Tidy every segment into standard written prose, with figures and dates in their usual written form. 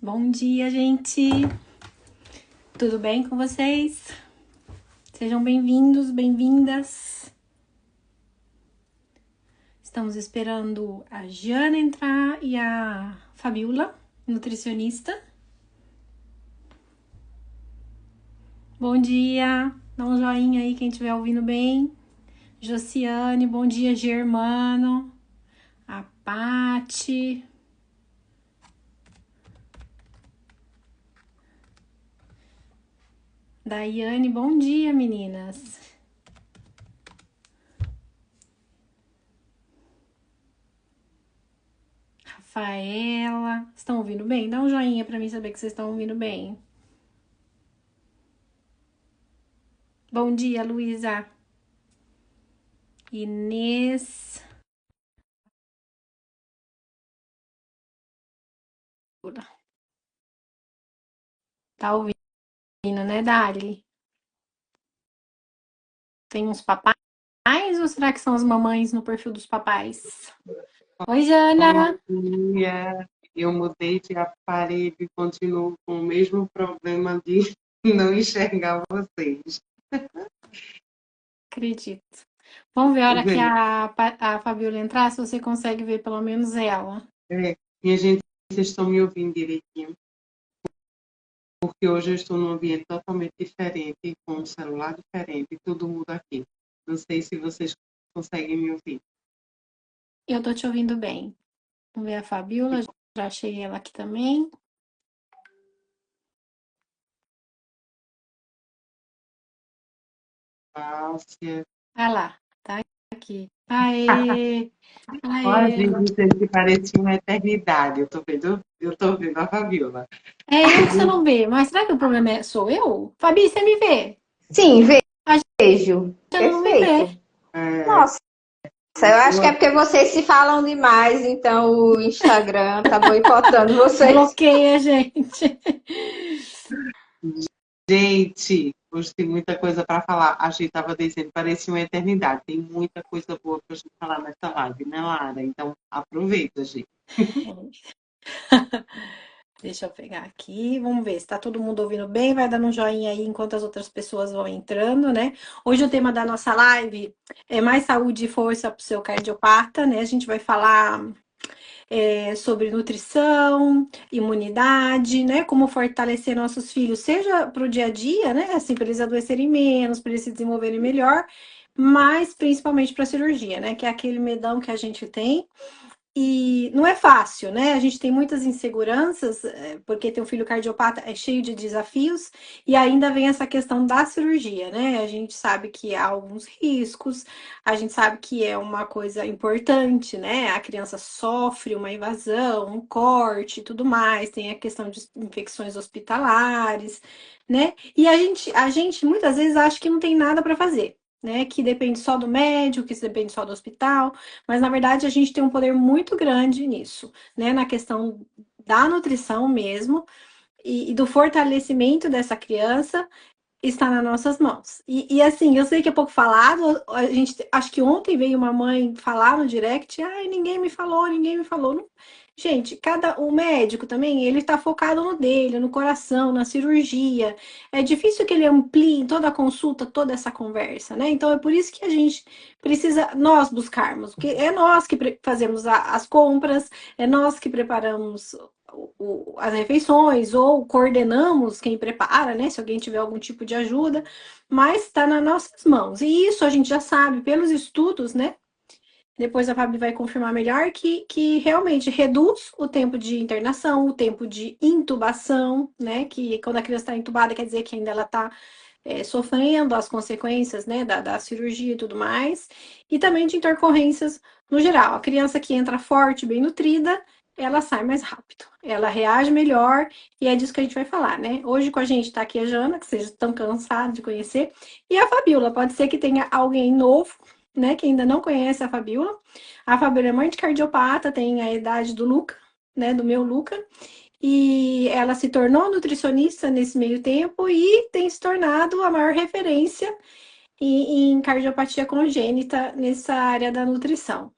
Bom dia, gente! Tudo bem com vocês? Sejam bem-vindos, bem-vindas. Estamos esperando a Jana entrar e a Fabiola, nutricionista. Bom dia! Dá um joinha aí quem estiver ouvindo bem. Josiane, bom dia, Germano. A Pati. Daiane, bom dia, meninas. Rafaela, estão ouvindo bem? Dá um joinha pra mim saber que vocês estão ouvindo bem. Bom dia, Luísa. Inês. Tá ouvindo, né, Dali? Tem uns papais ou será que são as mamães no perfil dos papais? Oi, Jana. Bom dia. Eu mudei de aparelho e continuo com o mesmo problema de não enxergar vocês. Acredito. Vamos ver a hora que Bem, a Fabiola entrar, se você consegue ver pelo menos ela. minha gente, vocês estão me ouvindo direitinho? Porque hoje eu estou num ambiente totalmente diferente, com um celular diferente, e tudo muda aqui. Não sei se vocês conseguem me ouvir. Eu tô te ouvindo bem. Vamos ver a Fabiola, já achei ela aqui também. Fácil. Ah lá, tá aqui. Aê! Olha, Aê! gente, parecia uma eternidade. Eu tô vendo a Fabiola. É eu que você não vê, mas será que o problema sou eu? Fabi, você me vê? Sim, A vejo. Jana não me Perfeito. vê. É, Nossa, eu acho que é porque vocês se falam demais, então o Instagram tá boicotando vocês. Bloqueia a gente. Gente, hoje tem muita coisa para falar. A gente estava dizendo, parecia uma eternidade. Tem muita coisa boa para a gente falar nessa live, né, Lara? Então, aproveita, gente. Deixa eu pegar aqui, vamos ver se tá todo mundo ouvindo bem. Vai dando um joinha aí enquanto as outras pessoas vão entrando, né? Hoje o tema da nossa live é mais saúde e força para o seu cardiopata, né? A gente vai falar sobre nutrição, imunidade, né? Como fortalecer nossos filhos, seja para o dia a dia, né? Assim, para eles adoecerem menos, para eles se desenvolverem melhor, mas principalmente para a cirurgia, né? Que é aquele medão que a gente tem. E não é fácil, né? A gente tem muitas inseguranças, porque ter um filho cardiopata é cheio de desafios, e ainda vem essa questão da cirurgia, né? A gente sabe que há alguns riscos, a gente sabe que é uma coisa importante, né? A criança sofre uma invasão, um corte e tudo mais, tem a questão de infecções hospitalares, né? E a gente muitas vezes acha que não tem nada para fazer. Né, que depende só do médico, que depende só do hospital, mas na verdade a gente tem um poder muito grande nisso, né? Na questão da nutrição mesmo e do fortalecimento dessa criança está nas nossas mãos. E assim, eu sei que é pouco falado, a gente acho que ontem veio uma mãe falar no direct, ai, ninguém me falou, ninguém me falou. Não, gente, o médico também, ele está focado no dele, no coração, na cirurgia. É difícil que ele amplie em toda a consulta, toda essa conversa, né? Então é por isso que a gente precisa nós buscarmos, porque é nós que fazemos as compras, é nós que preparamos as refeições ou coordenamos quem prepara, né? Se alguém tiver algum tipo de ajuda, mas está nas nossas mãos. E isso a gente já sabe pelos estudos, né? Depois a Fabi vai confirmar melhor que realmente reduz o tempo de internação, o tempo de intubação, né? Que quando a criança está entubada, quer dizer que ainda ela está sofrendo as consequências, né, da cirurgia e tudo mais, e também de intercorrências no geral. A criança que entra forte, bem nutrida, ela sai mais rápido, ela reage melhor, e é disso que a gente vai falar, né? Hoje com a gente está aqui a Jana, que vocês estão cansados de conhecer, e a Fabiola, pode ser que tenha alguém novo, né, que ainda não conhece a Fabiola. A Fabiola é mãe de cardiopata, tem a idade do Luca, né, do meu Luca, e ela se tornou nutricionista nesse meio tempo e tem se tornado a maior referência em cardiopatia congênita nessa área da nutrição.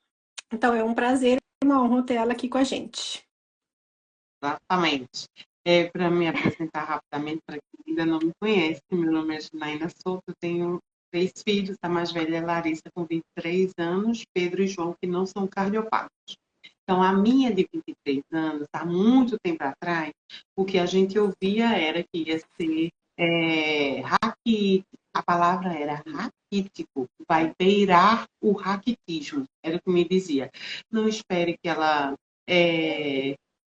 Então é um prazer e uma honra ter ela aqui com a gente. Exatamente. Para me apresentar rapidamente, para quem ainda não me conhece, meu nome é Janaína Souto, eu tenho 3 filhos, a mais velha é Larissa, com 23 anos, Pedro e João, que não são cardiopatas. Então, a minha de 23 anos, há muito tempo atrás, o que a gente ouvia era que ia ser a palavra era raquítico, vai beirar o raquitismo, era o que me dizia. Não espere que ela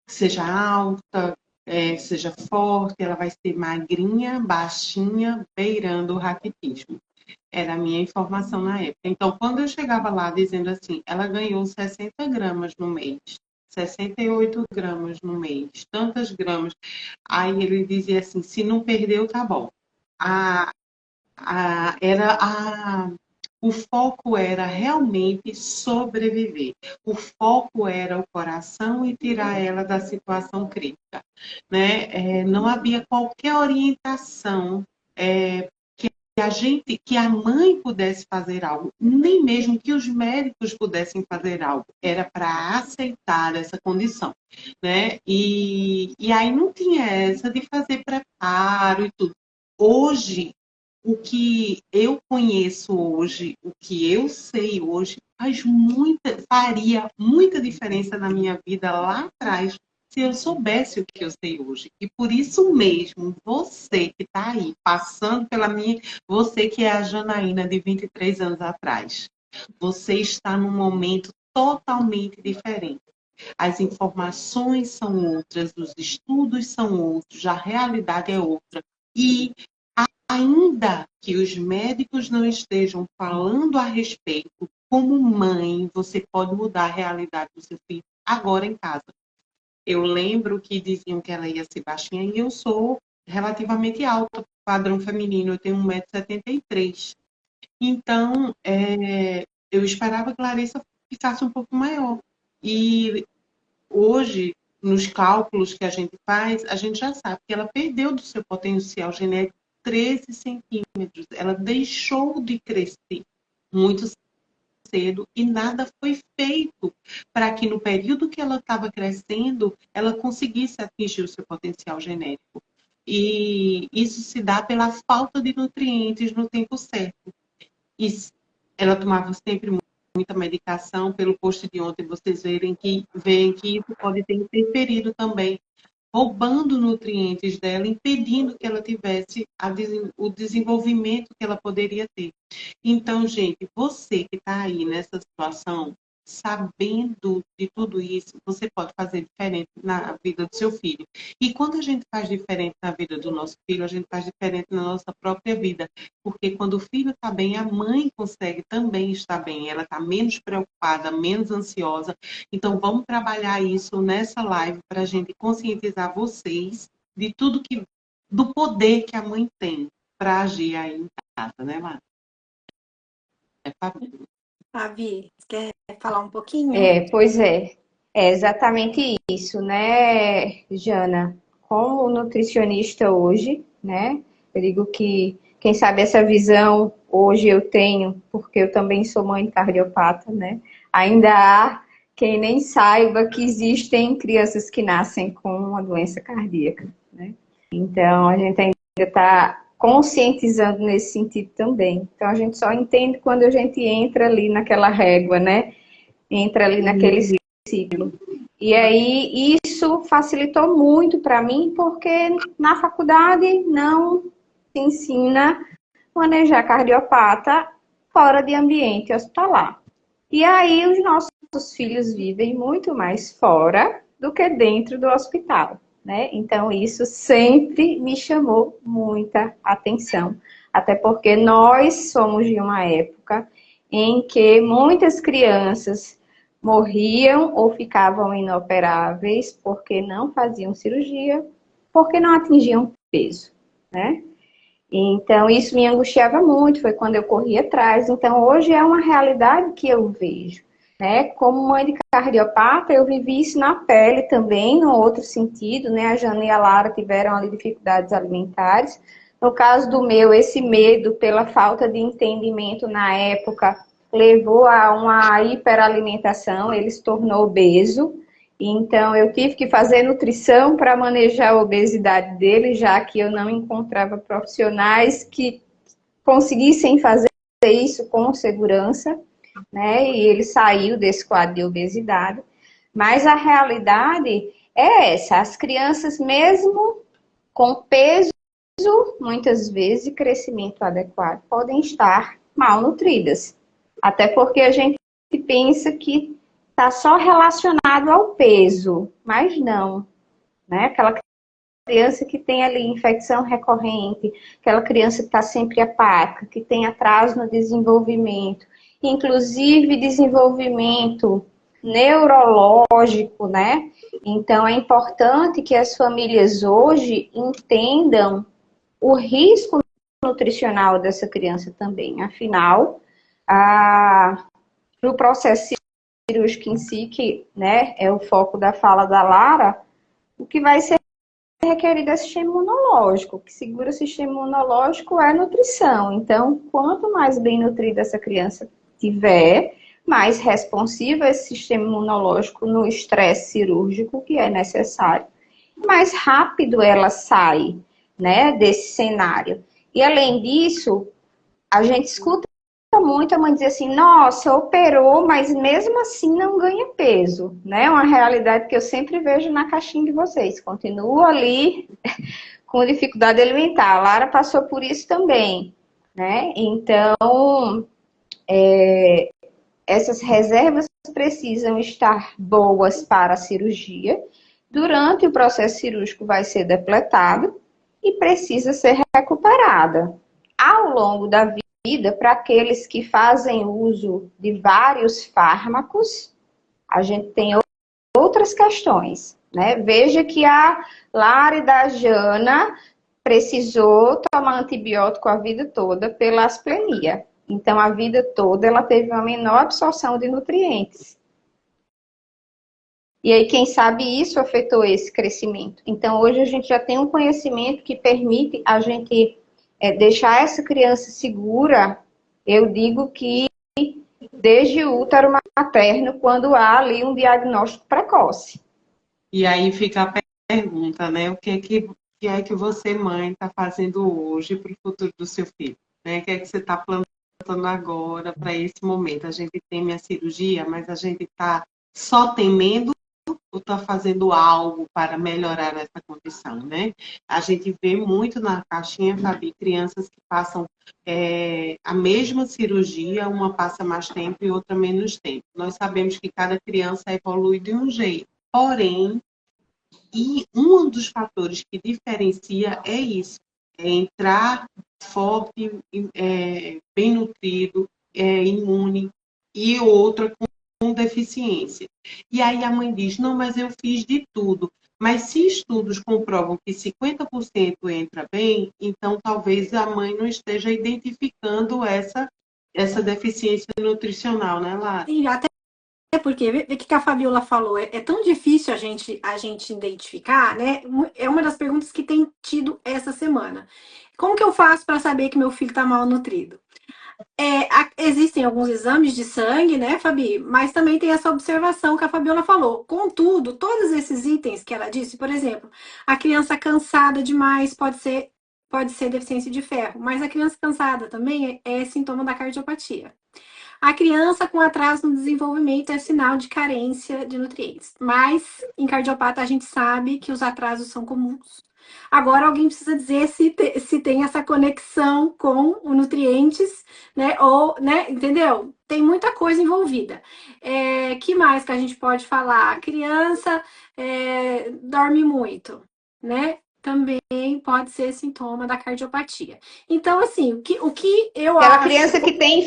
seja alta, seja forte, ela vai ser magrinha, baixinha, beirando o raquitismo. Era a minha informação na época. Então, quando eu chegava lá dizendo assim, ela ganhou 60 gramas no mês, 68 gramas no mês, tantas gramas, aí ele dizia assim, se não perdeu, tá bom. A, era o foco era realmente sobreviver. O foco era o coração e tirar ela da situação crítica, né? Não havia qualquer orientação que a mãe pudesse fazer algo, nem mesmo que os médicos pudessem fazer algo, era para aceitar essa condição, né? E aí não tinha essa de fazer preparo e tudo. Hoje, o que eu conheço hoje, o que eu sei hoje, faria muita diferença na minha vida lá atrás, se eu soubesse o que eu sei hoje. E por isso mesmo, você que está aí, passando pela minha, você que é a Janaína de 23 anos atrás, você está num momento totalmente diferente. As informações são outras, os estudos são outros, a realidade é outra. E ainda que os médicos não estejam falando a respeito, como mãe, você pode mudar a realidade do seu filho agora em casa. Eu lembro que diziam que ela ia ser baixinha e eu sou relativamente alta, padrão feminino, eu tenho 1,73 m. Então, eu esperava que Larissa ficasse um pouco maior. E hoje, nos cálculos que a gente faz, a gente já sabe que ela perdeu do seu potencial genético 13 centímetros. Ela deixou de crescer muito cedo e nada foi feito para que no período que ela estava crescendo, ela conseguisse atingir o seu potencial genético. E isso se dá pela falta de nutrientes no tempo certo. E ela tomava sempre muita medicação. Pelo post de ontem, vocês veem que isso pode ter interferido também, roubando nutrientes dela, impedindo que ela tivesse o desenvolvimento que ela poderia ter. Então, gente, você que está aí nessa situação, sabendo de tudo isso, você pode fazer diferente na vida do seu filho. E quando a gente faz diferente na vida do nosso filho, a gente faz diferente na nossa própria vida. Porque quando o filho está bem, a mãe consegue também estar bem. Ela está menos preocupada, menos ansiosa. Então, vamos trabalhar isso nessa live para a gente conscientizar vocês de tudo do poder que a mãe tem para agir aí em casa, né, Mara? Fabi, quer falar um pouquinho? Pois é. É exatamente isso, né, Jana? Como nutricionista hoje, né? Eu digo que, quem sabe essa visão hoje eu tenho, porque eu também sou mãe cardiopata, né? Ainda há quem nem saiba que existem crianças que nascem com uma doença cardíaca, né? Então, a gente ainda está conscientizando nesse sentido também. Então, a gente só entende quando a gente entra ali naquela régua, né? Entra ali naquele ciclo. E aí, isso facilitou muito para mim, porque na faculdade não se ensina a manejar cardiopata fora de ambiente hospitalar. E aí, os nossos filhos vivem muito mais fora do que dentro do hospital, né? Então, isso sempre me chamou muita atenção. Até porque nós somos de uma época em que muitas crianças morriam ou ficavam inoperáveis porque não faziam cirurgia, porque não atingiam peso, né? Então, isso me angustiava muito, foi quando eu corri atrás. Então, hoje é uma realidade que eu vejo, né? Como mãe de cardiopata, eu vivi isso na pele também, no outro sentido, né? A Jana e a Lara tiveram ali dificuldades alimentares. No caso do meu, esse medo pela falta de entendimento na época levou a uma hiperalimentação, ele se tornou obeso. Então, eu tive que fazer nutrição para manejar a obesidade dele, já que eu não encontrava profissionais que conseguissem fazer isso com segurança, né? E ele saiu desse quadro de obesidade. Mas a realidade é essa: as crianças, mesmo com peso, muitas vezes, e crescimento adequado, podem estar mal nutridas. Até porque a gente pensa que está só relacionado ao peso, mas não, né? Aquela criança que tem ali infecção recorrente, aquela criança que está sempre apática, que tem atraso no desenvolvimento, inclusive desenvolvimento neurológico, né? Então é importante que as famílias hoje entendam o risco nutricional dessa criança também. Afinal, no processo cirúrgico em si, que, né, é o foco da fala da Lara, o que vai ser requerido é sistema imunológico. O que segura o sistema imunológico é a nutrição. Então, quanto mais bem nutrida essa criança tiver, mais responsivo esse sistema imunológico no estresse cirúrgico que é necessário, mais rápido ela sai, né, desse cenário. E além disso, a gente escuta muito a mãe dizer assim: nossa, operou, mas mesmo assim não ganha peso, né? Uma realidade que eu sempre vejo na caixinha de vocês. Continua ali com dificuldade alimentar. A Lara passou por isso também, né? Então, essas reservas precisam estar boas para a cirurgia. Durante o processo cirúrgico vai ser depletado e precisa ser recuperada. Ao longo da vida, para aqueles que fazem uso de vários fármacos, a gente tem outras questões, né? Veja que a Lara da Jana precisou tomar antibiótico a vida toda pela asplenia. Então, a vida toda ela teve uma menor absorção de nutrientes. E aí, quem sabe isso afetou esse crescimento. Então, hoje a gente já tem um conhecimento que permite a gente deixar essa criança segura. Eu digo que desde o útero materno, quando há ali um diagnóstico precoce. E aí fica a pergunta, né? O que é que você, mãe, está fazendo hoje para o futuro do seu filho? Né? O que é que você está plantando agora para esse momento? A gente teme a cirurgia, mas a gente está só temendo ou está fazendo algo para melhorar essa condição, né? A gente vê muito na caixinha, Fabi, crianças que passam a mesma cirurgia, uma passa mais tempo e outra menos tempo. Nós sabemos que cada criança evolui de um jeito, porém, e um dos fatores que diferencia é isso, é entrar forte, bem nutrido, imune, e outra com deficiência. E aí a mãe diz: não, mas eu fiz de tudo. Mas se estudos comprovam que 50% entra bem, então talvez a mãe não esteja identificando essa deficiência nutricional, né, Lara? Sim, até porque, vê o que a Fabiola falou, é tão difícil a gente identificar, né? É uma das perguntas que tem tido essa semana. Como que eu faço para saber que meu filho está mal nutrido? Existem alguns exames de sangue, né, Fabi? Mas também tem essa observação que a Fabiola falou. Contudo, todos esses itens que ela disse, por exemplo, a criança cansada demais pode ser deficiência de ferro, mas a criança cansada também é sintoma da cardiopatia. A criança com atraso no desenvolvimento é sinal de carência de nutrientes. Mas em cardiopata a gente sabe que os atrasos são comuns. Agora alguém precisa dizer se tem essa conexão com os nutrientes, né? Ou, né? Entendeu? Tem muita coisa envolvida. Que mais que a gente pode falar? A criança dorme muito, né? Também pode ser sintoma da cardiopatia. Então, assim, o que eu Aquela acho... criança que tem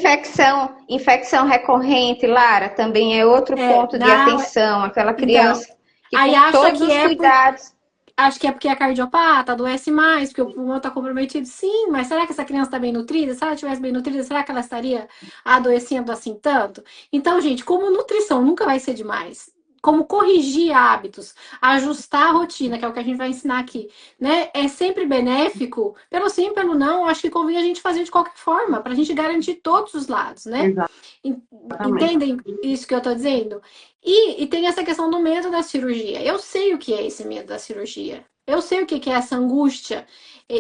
infecção recorrente, Lara, também é outro ponto de atenção. Aquela criança que aí com todos os cuidados... Acho que é porque é cardiopata, adoece mais, porque o pulmão está comprometido. Sim, mas será que essa criança está bem nutrida? Se ela estivesse bem nutrida, será que ela estaria adoecendo assim tanto? Então, gente, como nutrição nunca vai ser demais. como corrigir hábitos, ajustar a rotina, que é o que a gente vai ensinar aqui, né? É sempre benéfico, pelo sim, pelo não, acho que convém a gente fazer de qualquer forma, para a gente garantir todos os lados, né? Exatamente. Entendem isso que eu tô dizendo? E tem essa questão do medo da cirurgia. Eu sei o que é esse medo da cirurgia. Eu sei o que é essa angústia,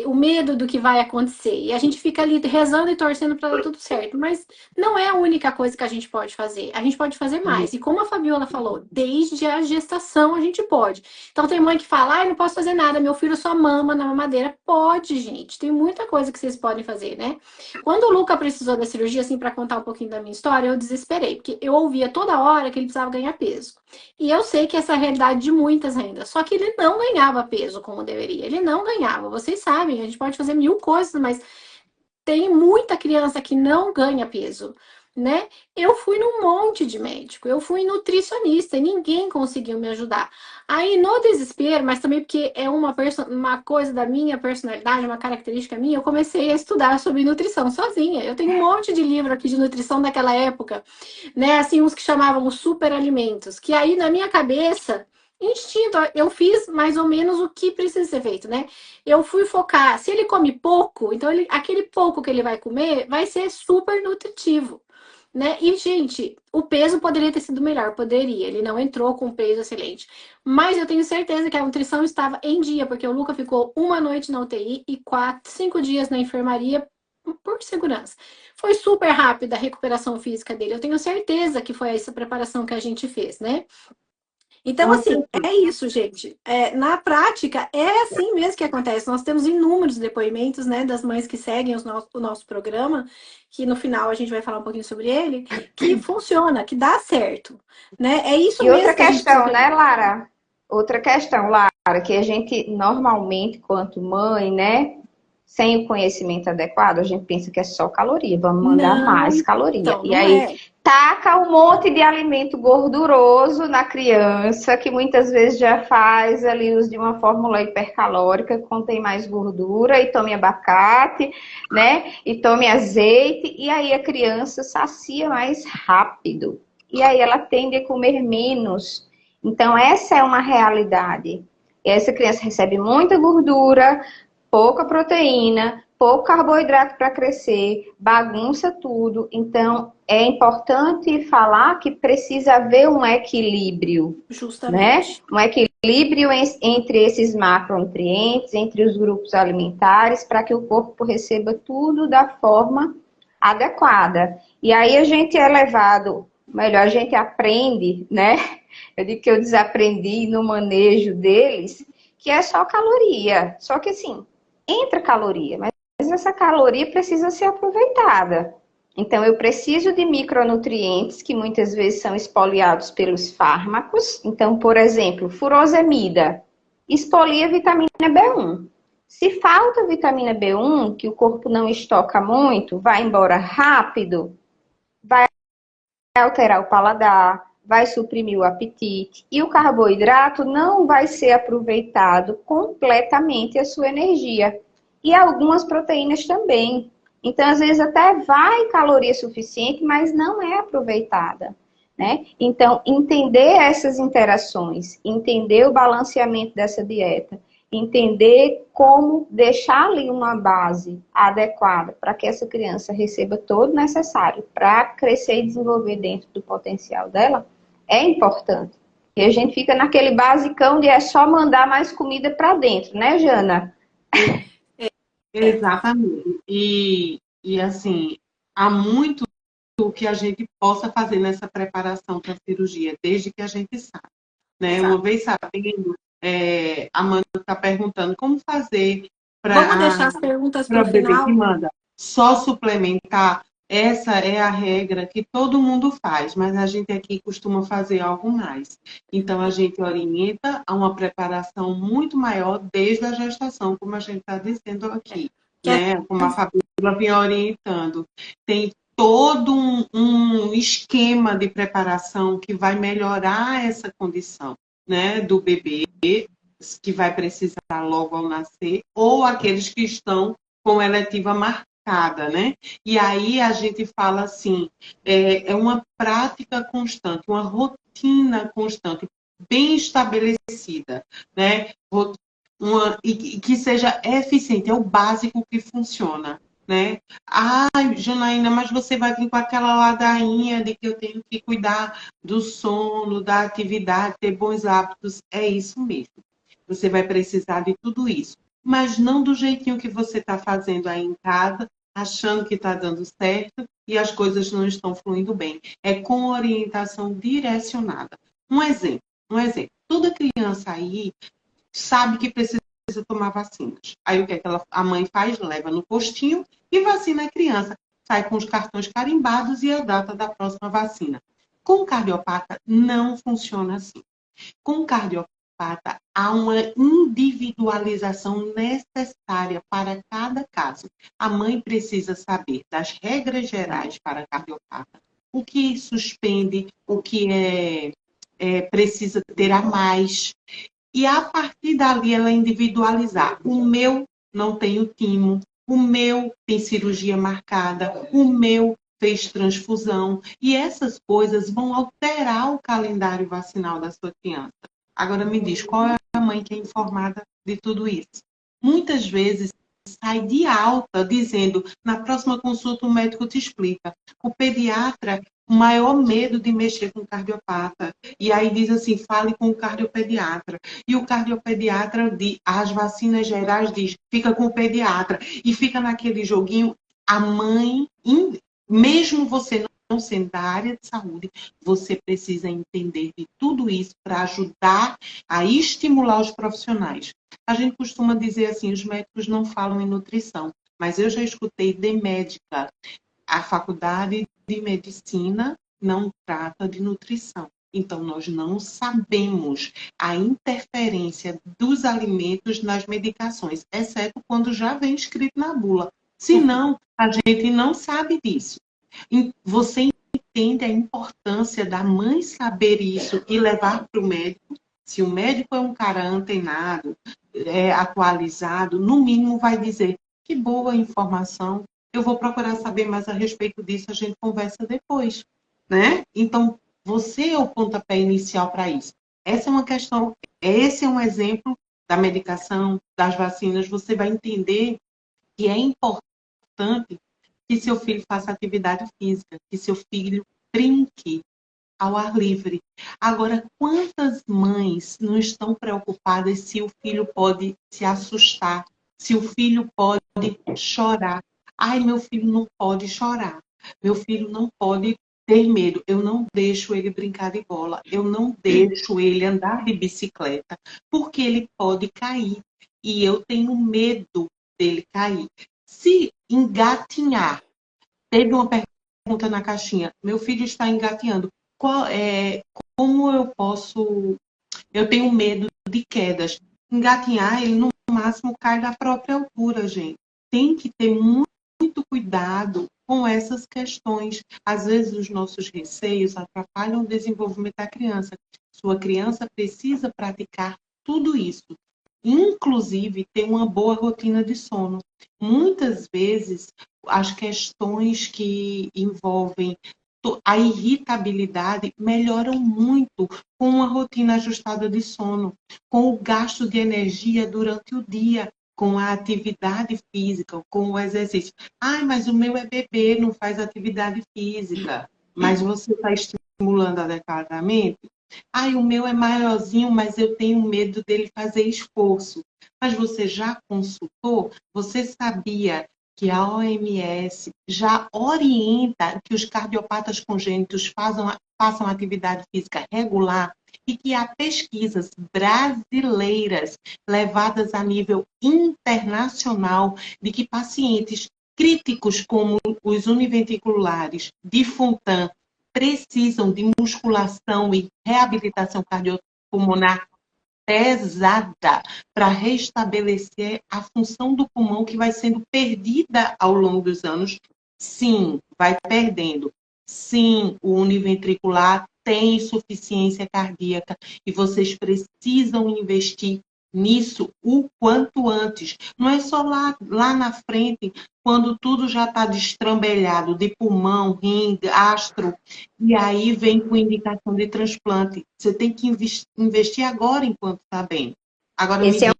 o medo do que vai acontecer. E a gente fica ali rezando e torcendo para dar tudo certo. Mas não é a única coisa que a gente pode fazer. A gente pode fazer mais. E como a Fabiola falou, desde a gestação a gente pode. Então tem mãe que fala, ai, não posso fazer nada, meu filho só mama na mamadeira. Pode, gente. Tem muita coisa que vocês podem fazer, né? Quando o Luca precisou da cirurgia, assim, para contar um pouquinho da minha história, eu desesperei, porque eu ouvia toda hora que ele precisava ganhar peso. E eu sei que essa é a realidade de muitas ainda. Só que ele não ganhava peso como deveria. Ele não ganhava. Vocês sabem, a gente pode fazer mil coisas, mas tem muita criança que não ganha peso, né? Eu fui num monte de médico, eu fui nutricionista e ninguém conseguiu me ajudar. Aí, no desespero, mas também porque é uma coisa da minha personalidade, uma característica minha, eu comecei a estudar sobre nutrição sozinha. Eu tenho um monte de livro aqui de nutrição daquela época, né? Assim, uns que chamavam os superalimentos, que aí na minha cabeça, instinto, eu fiz mais ou menos o que precisa ser feito, né? Eu fui focar, se ele come pouco, então aquele pouco que ele vai comer vai ser super nutritivo, né? E, gente, o peso poderia ter sido melhor, poderia. Ele não entrou com peso excelente. Mas eu tenho certeza que a nutrição estava em dia, porque o Luca ficou uma noite na UTI e 5 dias na enfermaria por segurança. Foi super rápida a recuperação física dele. Eu tenho certeza que foi essa preparação que a gente fez, né? Então, Com assim, certeza. é isso, gente. Na prática, é assim mesmo que acontece. Nós temos inúmeros depoimentos, né, das mães que seguem o nosso programa, que no final a gente vai falar um pouquinho sobre ele, que funciona, que dá certo, né? É isso E outra mesmo que a gente precisa questão, né, acreditar. Lara? Outra questão, Lara, que a gente normalmente, quanto mãe, né, sem o conhecimento adequado, a gente pensa que é só caloria, vamos mandar Não, mais caloria. então, E não aí é. taca um monte de alimento gorduroso na criança, que muitas vezes já faz ali uso de uma fórmula hipercalórica que contém mais gordura, e tome abacate, né? E tome azeite, e aí a criança sacia mais rápido. E aí ela tende a comer menos. Então, essa é uma realidade. Essa criança recebe muita gordura, pouca proteína, pouco carboidrato para crescer, bagunça tudo. Então, é importante falar que precisa haver um equilíbrio, né? Justamente. Um equilíbrio entre esses macronutrientes, entre os grupos alimentares, para que o corpo receba tudo da forma adequada. E aí a gente é levado, melhor, a gente aprende, né? Eu digo que eu desaprendi no manejo deles, que é só caloria. Só que assim, entra caloria, mas essa caloria precisa ser aproveitada. Então, eu preciso de micronutrientes que muitas vezes são espoliados pelos fármacos. Então, por exemplo, furosemida expolia vitamina B1. Se falta vitamina B1, que o corpo não estoca muito, vai embora rápido, vai alterar o paladar, vai suprimir o apetite e o carboidrato não vai ser aproveitado completamente a sua energia. E algumas proteínas também. Então, às vezes, até vai caloria suficiente, mas não é aproveitada, né? Então, entender essas interações, entender o balanceamento dessa dieta, entender como deixar ali uma base adequada para que essa criança receba todo o necessário para crescer e desenvolver dentro do potencial dela, é importante. E a gente fica naquele basicão de é só mandar mais comida para dentro, né, Jana? É. Exatamente. E assim, há muito que a gente possa fazer nessa preparação para a cirurgia, desde que a gente sabe, né? Uma Exato. vez sabendo, a Amanda está perguntando como fazer Vamos deixar para as perguntas para o o bebê que final? manda só suplementar. Essa é a regra que todo mundo faz, mas a gente aqui costuma fazer algo mais. Então, a gente orienta a uma preparação muito maior desde a gestação, como a gente está dizendo aqui, Que é né? Como a Fabíola vem orientando. Tem todo um esquema de preparação que vai melhorar essa condição, né, do bebê, que vai precisar logo ao nascer, ou aqueles que estão com eletiva marcada. praticada, né? E aí a gente fala assim, é uma prática constante, uma rotina constante, bem estabelecida, né? E que seja eficiente, é o básico que funciona, né? Ai, Janaína, mas você vai vir com aquela ladainha de que eu tenho que cuidar do sono, da atividade, ter bons hábitos. É isso mesmo. Você vai precisar de tudo isso. Mas não do jeitinho que você está fazendo aí em casa, achando que está dando certo e as coisas não estão fluindo bem. É com orientação direcionada. Um exemplo. Toda criança aí sabe que precisa tomar vacinas. Aí o que é que a mãe faz? Leva no postinho e vacina a criança. Sai com os cartões carimbados e a data da próxima vacina. Com o cardiopata, não funciona assim. Com o cardiopata, há uma individualização necessária para cada caso. A mãe precisa saber das regras gerais para cardiopata, o que suspende, o que precisa ter a mais. E a partir dali ela individualizar. O meu não tem o timo, o meu tem cirurgia marcada, o meu fez transfusão. E essas coisas vão alterar o calendário vacinal da sua criança. Agora me diz, qual é a mãe que é informada de tudo isso? Muitas vezes sai de alta dizendo, na próxima consulta o médico te explica. O pediatra, o maior medo de mexer com o cardiopata. E aí diz assim, fale com o cardiopediatra. E o cardiopediatra, as vacinas gerais diz, fica com o pediatra. E fica naquele joguinho, a mãe, mesmo você não sendo da área de saúde, você precisa entender de tudo isso para ajudar a estimular os profissionais. A gente costuma dizer assim, os médicos não falam em nutrição, mas eu já escutei de médica, a faculdade de medicina não trata de nutrição. Então, nós não sabemos a interferência dos alimentos nas medicações, exceto quando já vem escrito na bula. Senão, a gente não sabe disso. Você entende a importância da mãe saber isso e levar para o médico? Se o médico é um cara antenado, atualizado, no mínimo vai dizer que boa informação, eu vou procurar saber mais a respeito disso, a gente conversa depois, né? Então, você é o pontapé inicial para isso. Essa é uma questão, esse é um exemplo da medicação, das vacinas, você vai entender que é importante que seu filho faça atividade física, que seu filho brinque ao ar livre. Agora, quantas mães não estão preocupadas se o filho pode se assustar, se o filho pode chorar? Ai, meu filho não pode chorar. Meu filho não pode ter medo. Eu não deixo ele brincar de bola. Eu não deixo ele andar de bicicleta, porque ele pode cair. E eu tenho medo dele cair. Se engatinhar, teve uma pergunta na caixinha, meu filho está engatinhando. Como eu posso... Eu tenho medo de quedas. Engatinhar, ele no máximo cai da própria altura, gente. Tem que ter muito cuidado com essas questões. Às vezes os nossos receios atrapalham o desenvolvimento da criança. Sua criança precisa praticar tudo isso. Inclusive, ter uma boa rotina de sono. Muitas vezes, as questões que envolvem a irritabilidade melhoram muito com uma rotina ajustada de sono, com o gasto de energia durante o dia, com a atividade física, com o exercício. Ai, mas o meu é bebê, não faz atividade física. Mas você está estimulando adequadamente? Ai, o meu é maiorzinho, mas eu tenho medo dele fazer esforço. Mas você já consultou? Você sabia que a OMS já orienta que os cardiopatas congênitos façam atividade física regular e que há pesquisas brasileiras levadas a nível internacional de que pacientes críticos como os univentriculares de Fontan precisam de musculação e reabilitação cardiopulmonar pesada para restabelecer a função do pulmão que vai sendo perdida ao longo dos anos. Sim, vai perdendo. Sim, o univentricular tem insuficiência cardíaca e vocês precisam investir nisso o quanto antes. Não é só lá na frente, quando tudo já está destrambelhado, de pulmão, rim, gastro, e aí vem com indicação de transplante. Você tem que investir agora enquanto está bem. Agora Esse me é um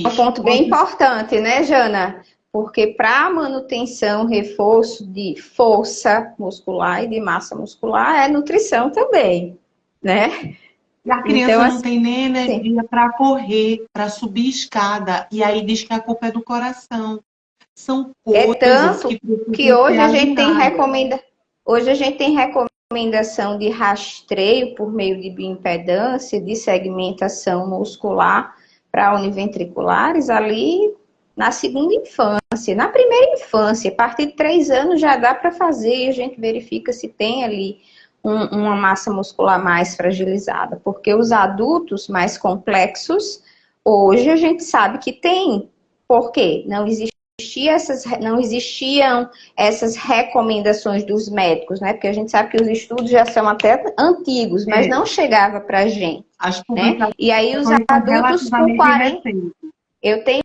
diz, ponto bem importante, né, Jana? Porque para manutenção, reforço de força muscular e de massa muscular é nutrição também, né? e a Então, criança não assim, tem nem energia para correr, para subir escada, e aí diz que a culpa é do coração. São é coisas tanto que que precisam ser hoje a gente tem alinhadas. hoje a gente tem recomendação de rastreio por meio de bioimpedância, de segmentação muscular para univentriculares ali na segunda infância. Na primeira infância, a partir de 3 anos já dá para fazer e a gente verifica se tem ali uma massa muscular mais fragilizada, porque os adultos mais complexos, hoje a gente sabe que tem. Por quê? Não existiam essas recomendações dos médicos, né? Porque a gente sabe que os estudos já são até antigos, mas não chegava para a gente, As né? publicações E aí os são adultos com relativamente 40, recentes. eu tenho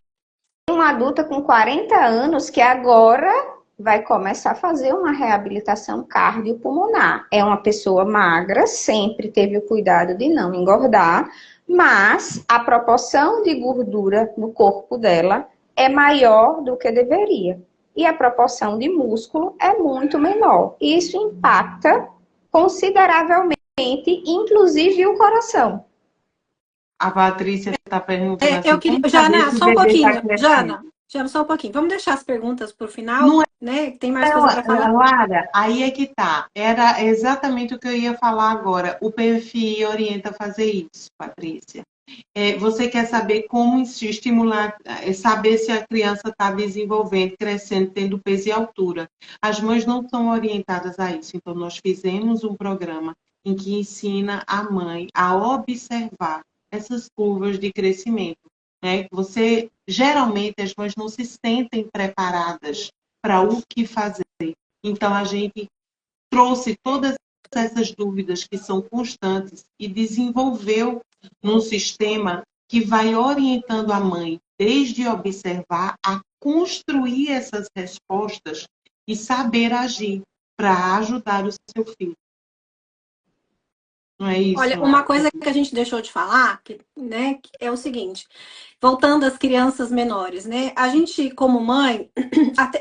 uma adulta com 40 anos que agora vai começar a fazer uma reabilitação cardiopulmonar. É uma pessoa magra, sempre teve o cuidado de não engordar, mas a proporção de gordura no corpo dela é maior do que deveria. E a proporção de músculo é muito menor. Isso impacta consideravelmente, inclusive o coração. A Patrícia está perguntando Eu assim, queria, como saber Jana, se o só um bebê está pouquinho. crescendo? Jana, só um pouquinho. Vamos deixar as perguntas para o Não final, é, né? Tem mais coisa para falar. Lara, aí é que tá. Era exatamente o que eu ia falar agora. O PFI orienta a fazer isso, Patrícia. Você quer saber como estimular, saber se a criança está desenvolvendo, crescendo, tendo peso e altura. As mães não são orientadas a isso. Então, nós fizemos um programa em que ensina a mãe a observar essas curvas de crescimento. Né? Geralmente, as mães não se sentem preparadas para o que fazer. Então, a gente trouxe todas essas dúvidas que são constantes e desenvolveu num sistema que vai orientando a mãe, desde observar, a construir essas respostas e saber agir para ajudar o seu filho. Não é isso, Olha, uma Lara? coisa que a gente deixou de falar, né, que é o seguinte, voltando às crianças menores, né? A gente, como mãe,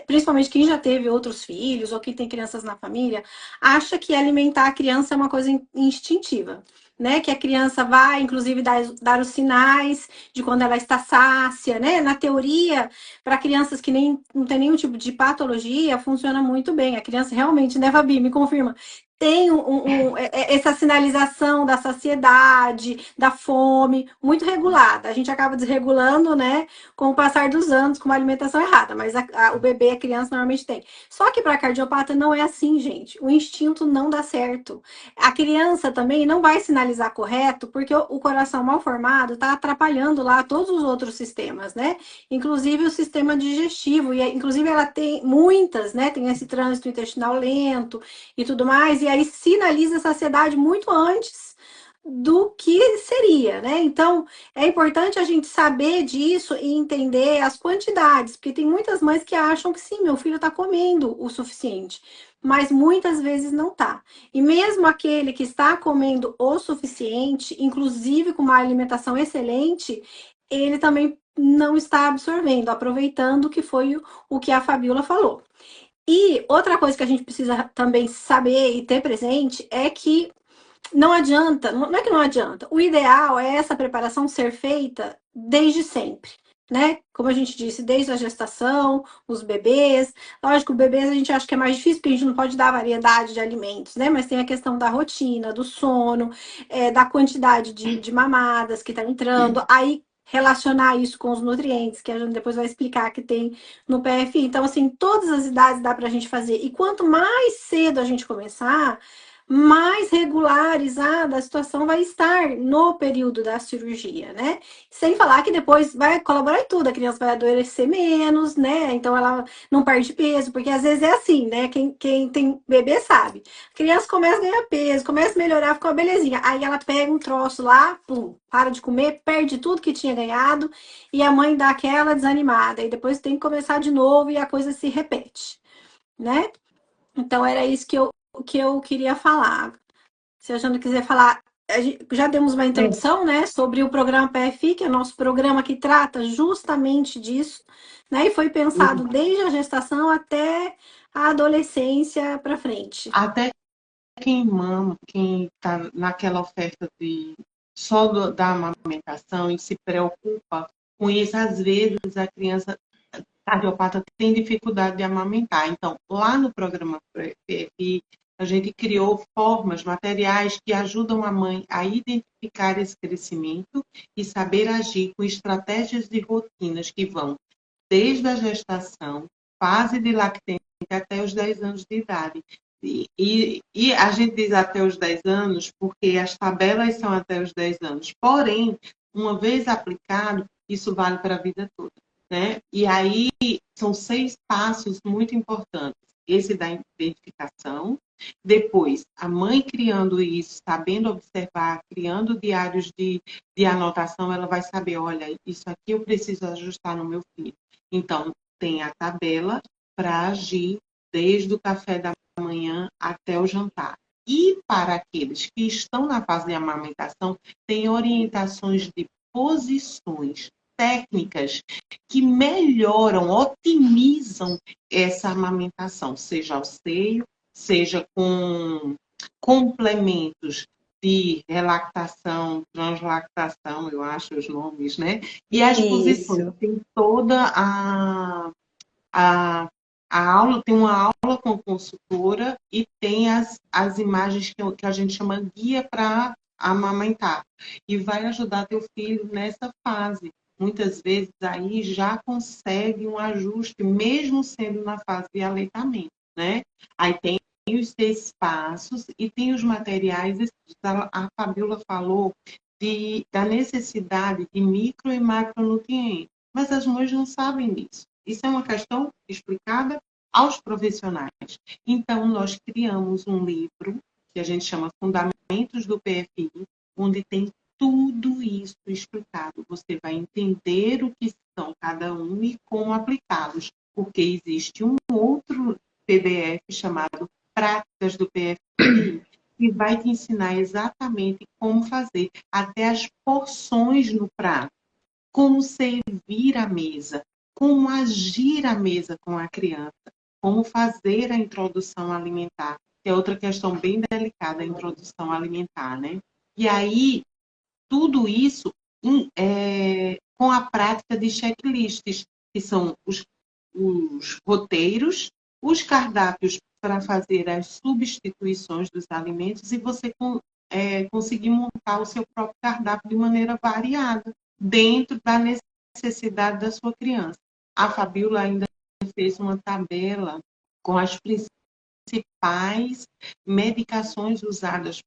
principalmente quem já teve outros filhos ou quem tem crianças na família, acha que alimentar a criança é uma coisa instintiva. Né, que a criança vai, inclusive, dar os sinais de quando ela está sácia, né? Na teoria, para crianças que não tem nenhum tipo de patologia, funciona muito bem. A criança realmente, né, Fabi, me confirma, tem essa sinalização da saciedade, da fome, muito regulada. A gente acaba desregulando, né, com o passar dos anos, com uma alimentação errada, mas o bebê, a criança, normalmente tem. Só que para cardiopata não é assim, gente. O instinto não dá certo. A criança também não vai sinalizar correto, porque o coração mal formado está atrapalhando lá todos os outros sistemas, né? Inclusive o sistema digestivo, e inclusive ela tem muitas, né? Tem esse trânsito intestinal lento e tudo mais, e aí sinaliza a saciedade muito antes do que seria, né? Então, é importante a gente saber disso e entender as quantidades, porque tem muitas mães que acham que sim, meu filho está comendo o suficiente, mas muitas vezes não tá. E mesmo aquele que está comendo o suficiente, inclusive com uma alimentação excelente, ele também não está absorvendo, aproveitando que foi o que a Fabiola falou. E outra coisa que a gente precisa também saber e ter presente é que não adianta, não é que não adianta, o ideal é essa preparação ser feita desde sempre, né? Como a gente disse, desde a gestação, os bebês. Lógico, bebês a gente acha que é mais difícil, porque a gente não pode dar variedade de alimentos, né? Mas tem a questão da rotina, do sono, da quantidade de mamadas que tá entrando. Aí relacionar isso com os nutrientes, que a gente depois vai explicar que tem no PFI. Então, assim, todas as idades dá pra gente fazer. E quanto mais cedo a gente começar, mais regularizada a situação vai estar no período da cirurgia, né? Sem falar que depois vai colaborar em tudo, a criança vai adoecer menos, né? Então ela não perde peso, porque às vezes é assim, né? Quem tem bebê sabe. A criança começa a ganhar peso, começa a melhorar, fica uma belezinha. Aí ela pega um troço lá, pum, para de comer, perde tudo que tinha ganhado, e a mãe dá aquela desanimada. E depois tem que começar de novo e a coisa se repete, né? Então era isso que eu queria falar. Se a Jana quiser falar, já demos uma É. introdução, né, sobre o programa PFI, que é o nosso programa que trata justamente disso, né, e foi pensado desde a gestação até a adolescência para frente. Até quem mama, quem está naquela oferta de só da amamentação e se preocupa com isso, às vezes a criança cardiopata tem dificuldade de amamentar. Então, lá no programa PFI, a gente criou formas, materiais que ajudam a mãe a identificar esse crescimento e saber agir com estratégias e rotinas que vão desde a gestação, fase de lactência até os 10 anos de idade. E a gente diz até os 10 anos porque as tabelas são até os 10 anos. Porém, uma vez aplicado, isso vale para a vida toda, né? E aí são 6 passos muito importantes. Esse da identificação, depois a mãe criando isso, sabendo observar, criando diários de anotação, ela vai saber, olha, isso aqui eu preciso ajustar no meu filho. Então, tem a tabela para agir desde o café da manhã até o jantar. E para aqueles que estão na fase de amamentação, tem orientações de posições técnicas que melhoram, otimizam essa amamentação, seja ao seio, seja com complementos de relactação, translactação, eu acho os nomes, né? E as posições, Isso. tem toda a, a aula, tem uma aula com consultora e tem as imagens que a gente chama guia para amamentar. E vai ajudar teu filho nessa fase. Muitas vezes aí já consegue um ajuste, mesmo sendo na fase de aleitamento, né? Aí tem os 6 passos e tem os materiais. A Fabiola falou da necessidade de micro e macronutrientes, mas as mães não sabem disso. Isso é uma questão explicada aos profissionais. Então, nós criamos um livro que a gente chama Fundamentos do PFI, onde tem tudo isso explicado. Você vai entender o que são cada um e como aplicá-los, porque existe um outro PDF chamado Práticas do PFI, que vai te ensinar exatamente como fazer, até as porções no prato, como servir a mesa, como agir à mesa com a criança, como fazer a introdução alimentar, que é outra questão bem delicada, a introdução alimentar, né? E aí, tudo isso com a prática de checklists, que são os roteiros, os cardápios para fazer as substituições dos alimentos e você conseguir montar o seu próprio cardápio de maneira variada, dentro da necessidade da sua criança. A Fabiola ainda fez uma tabela com as principais medicações usadas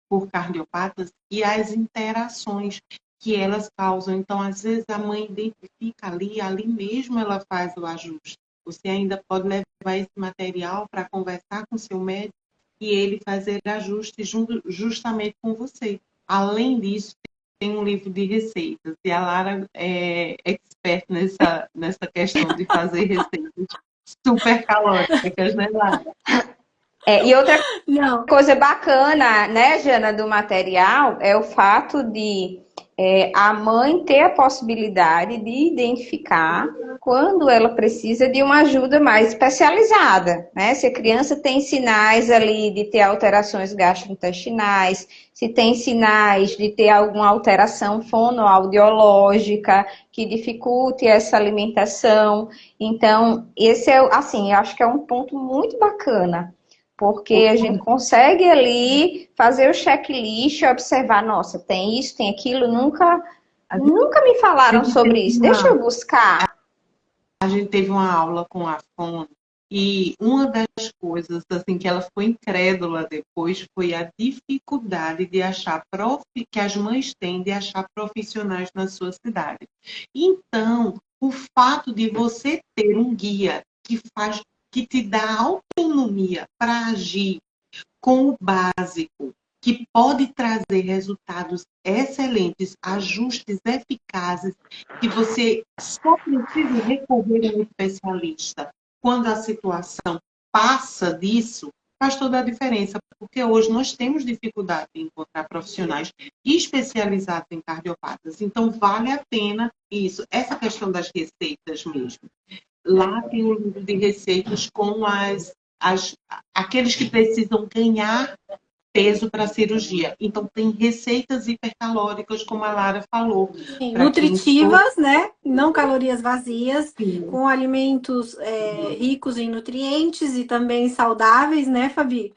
por cardiopatas e as interações que elas causam. Então, às vezes, a mãe identifica ali mesmo ela faz o ajuste. Você ainda pode levar esse material para conversar com seu médico e ele fazer ajustes justamente com você. Além disso, tem um livro de receitas e a Lara é expert nessa questão de fazer receitas super calóricas, né, Lara? E outra Não, coisa bacana, né, Jana, do material é o fato de a mãe ter a possibilidade de identificar quando ela precisa de uma ajuda mais especializada, né? Se a criança tem sinais ali de ter alterações gastrointestinais, se tem sinais de ter alguma alteração fonoaudiológica que dificulte essa alimentação. Então, esse é, assim, eu acho que é um ponto muito bacana. Porque a gente consegue ali fazer o checklist, observar, nossa, tem isso, tem aquilo, nunca me falaram sobre isso. Deixa eu buscar. A gente teve uma aula com a FON E uma das coisas assim que ela ficou incrédula depois foi a dificuldade de achar que as mães têm de achar profissionais na sua cidade. Então, o fato de você ter um guia que te dá autonomia para agir com o básico, que pode trazer resultados excelentes, ajustes eficazes, que você só precisa recorrer a um especialista quando a situação passa disso, faz toda a diferença, porque hoje nós temos dificuldade em encontrar profissionais especializados em cardiopatas. Então, vale a pena isso. Essa questão das receitas mesmo. Lá tem um livro de receitas com aqueles que precisam ganhar peso para a cirurgia. Então, tem receitas hipercalóricas, como a Lara falou. Sim, Para quem nutritivas, né? Não calorias vazias, Sim. com alimentos ricos em nutrientes e também saudáveis, né, Fabi?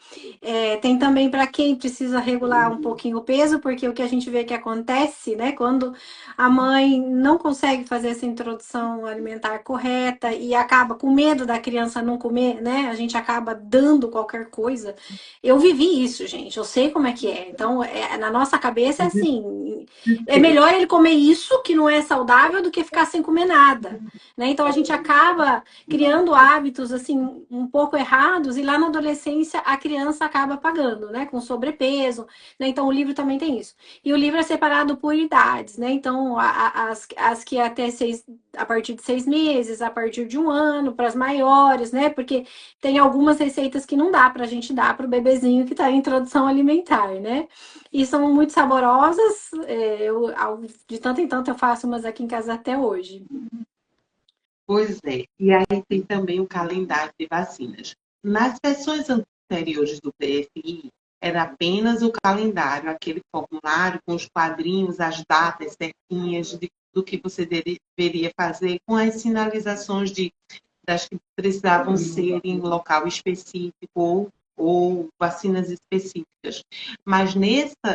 Tem também para quem precisa regular um pouquinho o peso, porque o que a gente vê que acontece, né, quando a mãe não consegue fazer essa introdução alimentar correta e acaba com medo da criança não comer, né? A gente acaba dando qualquer coisa. Eu vivi isso, gente. Eu sei como é que é. Então, na nossa cabeça é assim. É melhor ele comer isso, que não é saudável, do que ficar sem comer nada, né? Então a gente acaba criando hábitos assim um pouco errados e lá na adolescência a criança acaba pagando, né? Com sobrepeso, né? Então o livro também tem isso. E o livro é separado por idades, né? Então as que a partir de 6 meses, a partir de 1 ano, para as maiores, né? Porque tem algumas receitas que não dá para a gente dar para o bebezinho que está em introdução alimentar, né? E são muito saborosas. De tanto em tanto eu faço umas aqui em casa até hoje. Pois é. E aí tem também o calendário de vacinas. Nas versões anteriores do PFI, era apenas o calendário, aquele formulário com os quadrinhos, as datas certinhas do que você deveria fazer, com as sinalizações das que precisavam ser em local específico ou vacinas específicas. Mas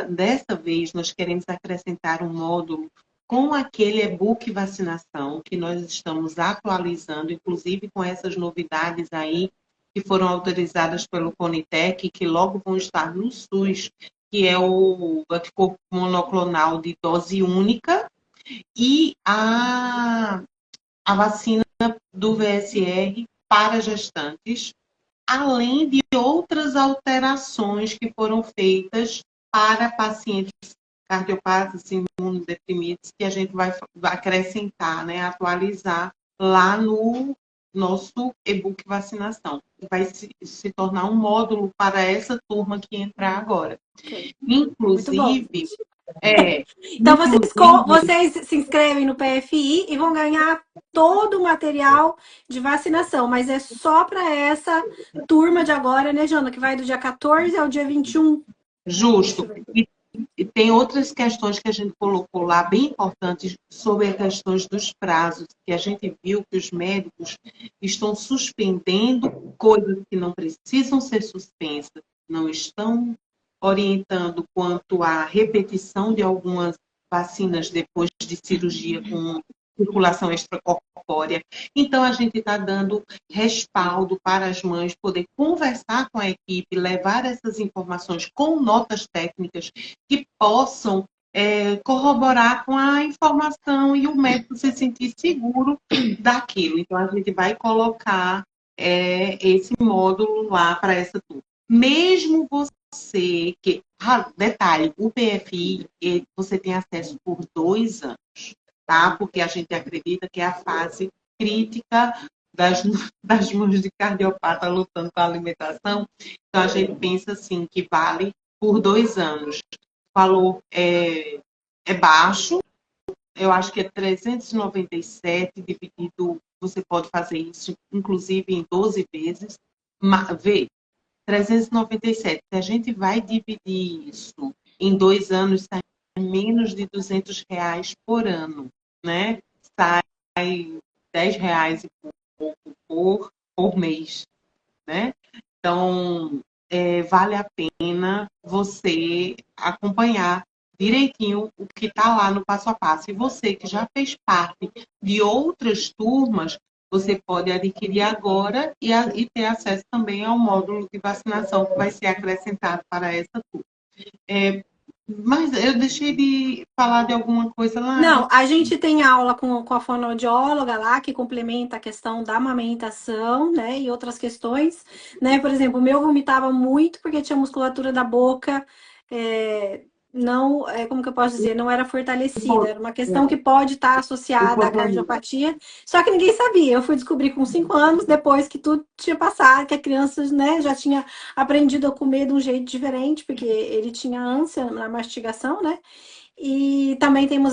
dessa vez, nós queremos acrescentar um módulo com aquele e-book vacinação que nós estamos atualizando, inclusive com essas novidades aí que foram autorizadas pelo Conitec, que logo vão estar no SUS, que é o anticorpo monoclonal de dose única e a vacina do VSR para gestantes, além de outras alterações que foram feitas para pacientes cardiopatas, imunodeprimidos, que a gente vai acrescentar, né, atualizar lá no nosso e-book vacinação. Vai se tornar um módulo para essa turma que entrar agora. Okay. Inclusive, então vocês se inscrevem no PFI e vão ganhar todo o material de vacinação, mas é só para essa turma de agora, né, Jana? Que vai do dia 14 ao dia 21. Justo. E tem outras questões que a gente colocou lá, bem importantes, sobre as questões dos prazos, que a gente viu que os médicos estão suspendendo coisas que não precisam ser suspensas, não estão orientando quanto à repetição de algumas vacinas depois de cirurgia com circulação extracorpórea. Então, a gente está dando respaldo para as mães poder conversar com a equipe, levar essas informações com notas técnicas que possam corroborar com a informação e o médico se sentir seguro daquilo. Então, a gente vai colocar esse módulo lá para essa turma. Mesmo você que... detalhe, o PFI, você tem acesso por 2 anos. Tá? Porque a gente acredita que é a fase crítica das mãos de cardiopata lutando com a alimentação. Então, a gente pensa assim, que vale por 2 anos. O valor é baixo, eu acho que é 397 dividido, você pode fazer isso, inclusive, em 12 vezes. Vê, 397. Se a gente vai dividir isso em 2 anos, sai menos de R$200 por ano, né? Sai R$10 e pouco por mês, né? Então, vale a pena você acompanhar direitinho o que está lá no passo a passo. E você que já fez parte de outras turmas, você pode adquirir agora e ter acesso também ao módulo de vacinação que vai ser acrescentado para essa turma. Mas eu deixei de falar de alguma coisa lá. Não, a gente tem aula com a fonoaudióloga lá, que complementa a questão da amamentação, né, e outras questões, né, por exemplo, o meu vomitava muito porque tinha musculatura da boca, não, como que eu posso dizer, não era fortalecida, era uma questão que pode estar associada à cardiopatia, só que ninguém sabia, eu fui descobrir com 5 anos, depois que tudo tinha passado, que a criança, né, já tinha aprendido a comer de um jeito diferente, porque ele tinha ânsia na mastigação, né, e também temos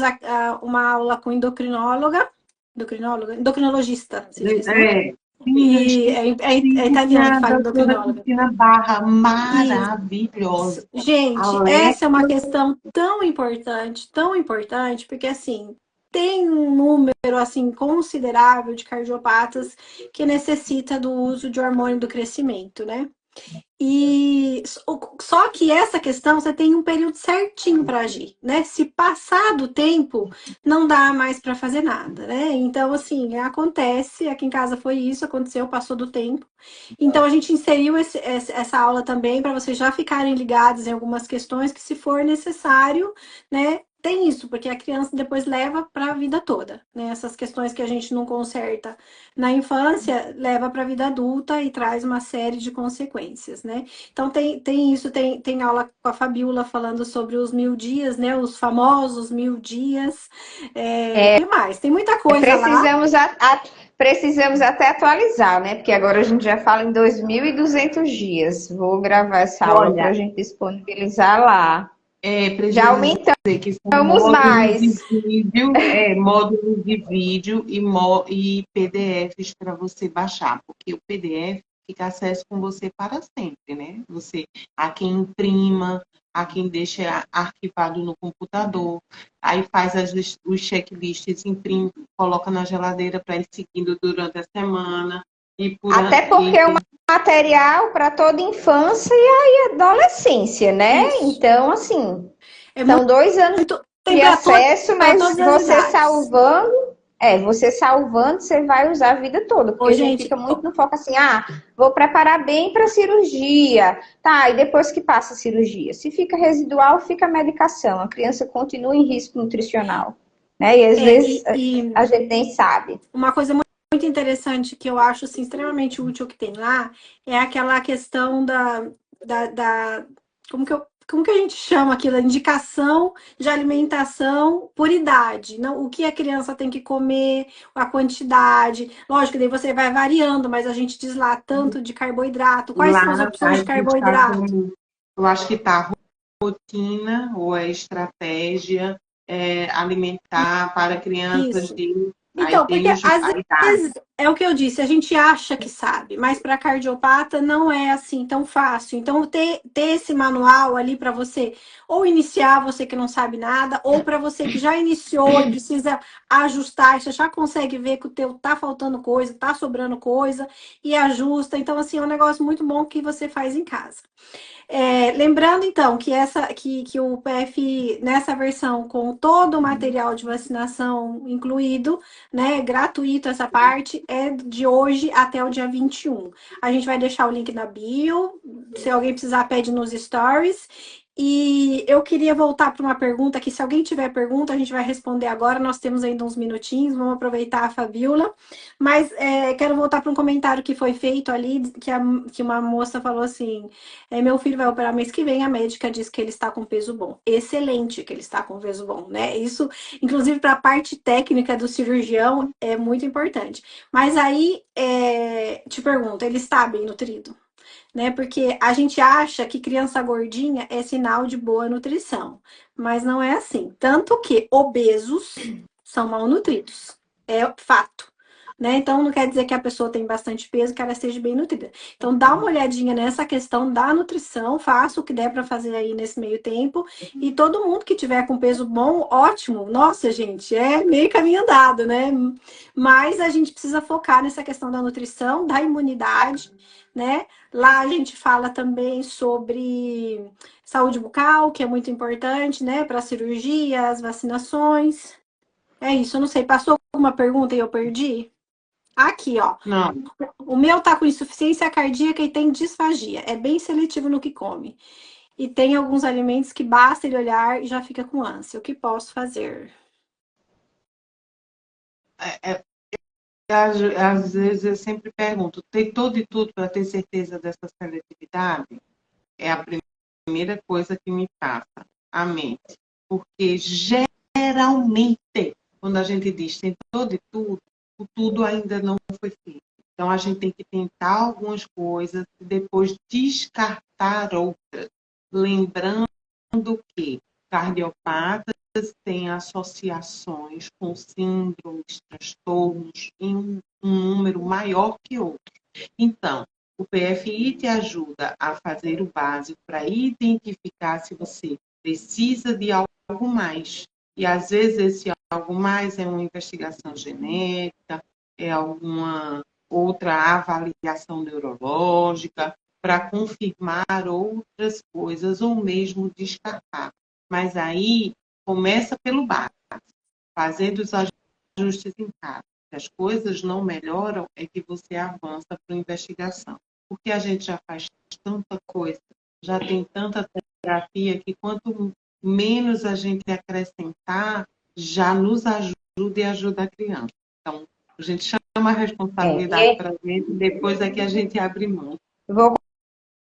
uma aula com endocrinologista, se diz, né? E é italiano que fala endocrinóloga. Cristina Barra, maravilhosa. Isso. Gente, essa é uma questão tão importante, porque assim, tem um número assim considerável de cardiopatas que necessita do uso de hormônio do crescimento, né? E só que essa questão você tem um período certinho para agir, né? Se passar do tempo, não dá mais para fazer nada, né? Então, assim, acontece, aqui em casa foi isso, aconteceu, passou do tempo. Então, a gente inseriu essa aula também para vocês já ficarem ligados em algumas questões que, se for necessário, né? Tem isso, porque a criança depois leva para a vida toda, né? Essas questões que a gente não conserta na infância, leva para a vida adulta e traz uma série de consequências, né? Então tem isso, tem aula com a Fabiola falando sobre os 1000 dias, né? Os famosos 1000 dias. O que mais? Tem muita coisa lá. Precisamos até atualizar, né? Porque agora a gente já fala em 2.200 dias. Vou gravar essa aula para a gente disponibilizar lá. Já aumentamos mais. Módulos de vídeo e PDFs para você baixar, porque o PDF fica acesso com você para sempre, né? Há quem imprima, há quem deixa arquivado no computador, aí faz os checklists, imprime, coloca na geladeira para ir seguindo durante a semana. Até porque é um material para toda infância e adolescência, né? Isso. Então, assim, são 2 anos de acesso, mas você salvando, você vai usar a vida toda. Porque a gente fica muito no foco assim, vou preparar bem para a cirurgia. Tá, e depois que passa a cirurgia? Se fica residual, fica a medicação. A criança continua em risco nutricional. Né? E às vezes a gente nem sabe. Uma coisa muito interessante que eu acho assim, extremamente útil que tem lá é aquela questão da como que a gente chama aquilo? A indicação de alimentação por idade. Não, o que a criança tem que comer, a quantidade. Lógico, daí você vai variando, mas a gente diz lá tanto de carboidrato. Quais são as opções de carboidrato? Eu acho que tá rotina ou a estratégia alimentar para crianças de... Então, porque às vezes é o que eu disse, a gente acha que sabe, mas para cardiopata não é assim tão fácil. Então, ter esse manual ali para você ou iniciar, você que não sabe nada, ou para você que já iniciou e precisa ajustar, você já consegue ver que o teu tá faltando coisa, tá sobrando coisa e ajusta. Então, assim, é um negócio muito bom que você faz em casa. Lembrando, então, que o PF, nessa versão, com todo o material de vacinação incluído, né, gratuito essa parte, é de hoje até o dia 21. A gente vai deixar o link na bio, se alguém precisar, pede nos stories. E eu queria voltar para uma pergunta que, se alguém tiver pergunta, a gente vai responder agora. Nós temos ainda uns minutinhos, vamos aproveitar a Fabiola. Mas quero voltar para um comentário que foi feito ali, que uma moça falou assim: meu filho vai operar mês que vem, a médica diz que ele está com peso bom. Excelente que ele está com peso bom, né? Isso, inclusive, para a parte técnica do cirurgião, é muito importante. Mas aí, te pergunto, ele está bem nutrido? Né? Porque a gente acha que criança gordinha é sinal de boa nutrição, mas não é assim. Tanto que obesos são malnutridos, é fato. Né? Então, não quer dizer que a pessoa tem bastante peso, que ela esteja bem nutrida. Então, dá uma olhadinha nessa questão da nutrição, faça o que der para fazer aí nesse meio tempo. E todo mundo que tiver com peso bom, ótimo. Nossa, gente, é meio caminho andado, né? Mas a gente precisa focar nessa questão da nutrição, da imunidade, né? Lá a gente fala também sobre saúde bucal, que é muito importante, né? Para cirurgia, as vacinações. É isso, eu não sei. Passou alguma pergunta e eu perdi? Aqui, ó. Não, O meu tá com insuficiência cardíaca e tem disfagia. É bem seletivo no que come. E tem alguns alimentos que basta ele olhar e já fica com ânsia. O que posso fazer? é, às vezes eu sempre pergunto, tem todo e tudo para ter certeza dessa seletividade? É a primeira coisa que me passa à mente. Porque geralmente, quando a gente diz tem todo e tudo, o tudo ainda não foi feito. Então a gente tem que tentar algumas coisas e depois descartar outras. Lembrando que cardiopatas têm associações com síndromes, transtornos em um número maior que outros. Então, o PFI te ajuda a fazer o básico para identificar se você precisa de algo mais. E às vezes esse algo mais é uma investigação genética, é alguma outra avaliação neurológica, para confirmar outras coisas ou mesmo descartar. Mas aí começa pelo básico, fazendo os ajustes em casa. Se as coisas não melhoram, é que você avança para a investigação. Porque a gente já faz tanta coisa, já tem tanta terapia, que quanto menos a gente acrescentar, já nos ajuda e ajuda a criança. Então, a gente chama a responsabilidade para a gente, depois é que a gente abre mão. Vou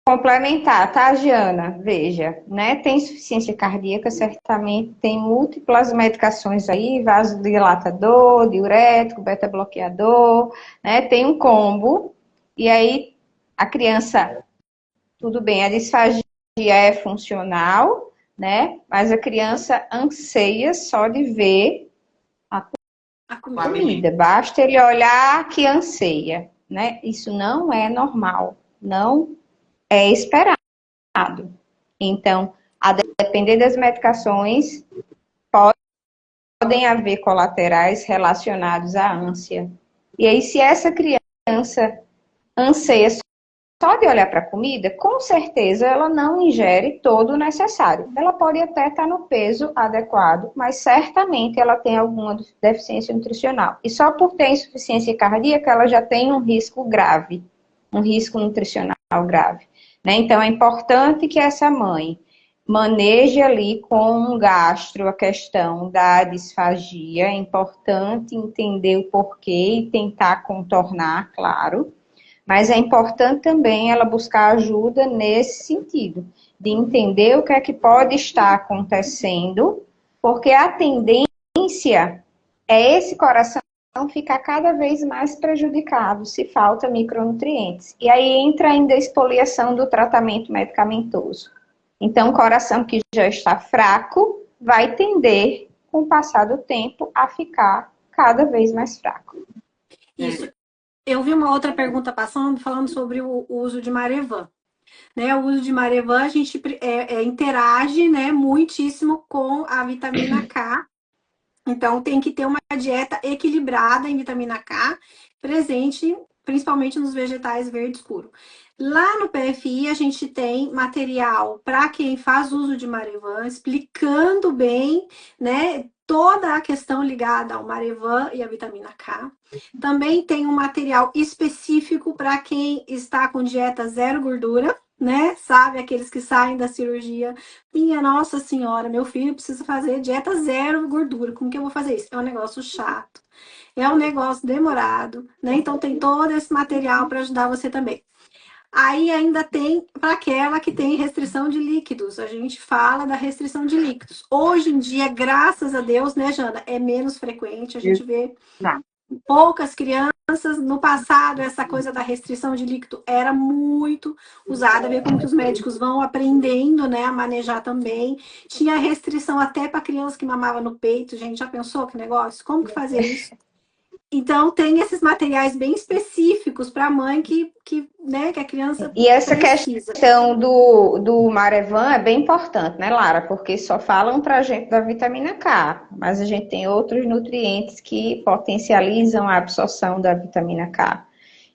complementar, tá, Giana? Veja, né? Tem insuficiência cardíaca, certamente tem múltiplas medicações aí, vasodilatador, diurético, beta-bloqueador, né? Tem um combo, e aí a criança, tudo bem, a disfagia é funcional, né? Mas a criança anseia só de ver A comida, basta ele olhar que anseia, né? Isso não é normal, não é esperado. Então, a depender das medicações, podem haver colaterais relacionados à ânsia. E aí, se essa criança anseia só de olhar para a comida, com certeza ela não ingere todo o necessário. Ela pode até estar no peso adequado, mas certamente ela tem alguma deficiência nutricional. E só por ter insuficiência cardíaca, ela já tem um risco grave, um risco nutricional grave. Né? Então, é importante que essa mãe maneje ali com um gastro a questão da disfagia. É importante entender o porquê e tentar contornar, claro. Mas é importante também ela buscar ajuda nesse sentido, de entender o que é que pode estar acontecendo, porque a tendência é esse coração ficar cada vez mais prejudicado se falta micronutrientes. E aí entra ainda a expoliação do tratamento medicamentoso. Então, o coração que já está fraco vai tender, com o passar do tempo, a ficar cada vez mais fraco. Isso. Eu vi uma outra pergunta passando, falando sobre o uso de Marevan. Né, o uso de Marevan, a gente interage, né, muitíssimo com a vitamina K. Então, tem que ter uma dieta equilibrada em vitamina K, presente principalmente nos vegetais verde escuro. Lá no PFI, a gente tem material para quem faz uso de Marevan, explicando bem, né, toda a questão ligada ao Marevan e à vitamina K. Também tem um material específico para quem está com dieta zero gordura, né? Sabe, aqueles que saem da cirurgia. Minha Nossa Senhora, meu filho precisa fazer dieta zero gordura. Como que eu vou fazer isso? É um negócio chato, é um negócio demorado, né? Então tem todo esse material para ajudar você também. Aí ainda tem para aquela que tem restrição de líquidos. A gente fala da restrição de líquidos. Hoje em dia, graças a Deus, né, Jana, é menos frequente. A gente vê poucas crianças. No passado, essa coisa da restrição de líquido era muito usada. Ver como que os médicos vão aprendendo, né, a manejar também. Tinha restrição até para criança que mamava no peito. Gente, já pensou que negócio? Como que fazer isso? Então, tem esses materiais bem específicos para a mãe né, que a criança E essa precisa. questão do Marevan é bem importante, né, Lara? Porque só falam para a gente da vitamina K, mas a gente tem outros nutrientes que potencializam a absorção da vitamina K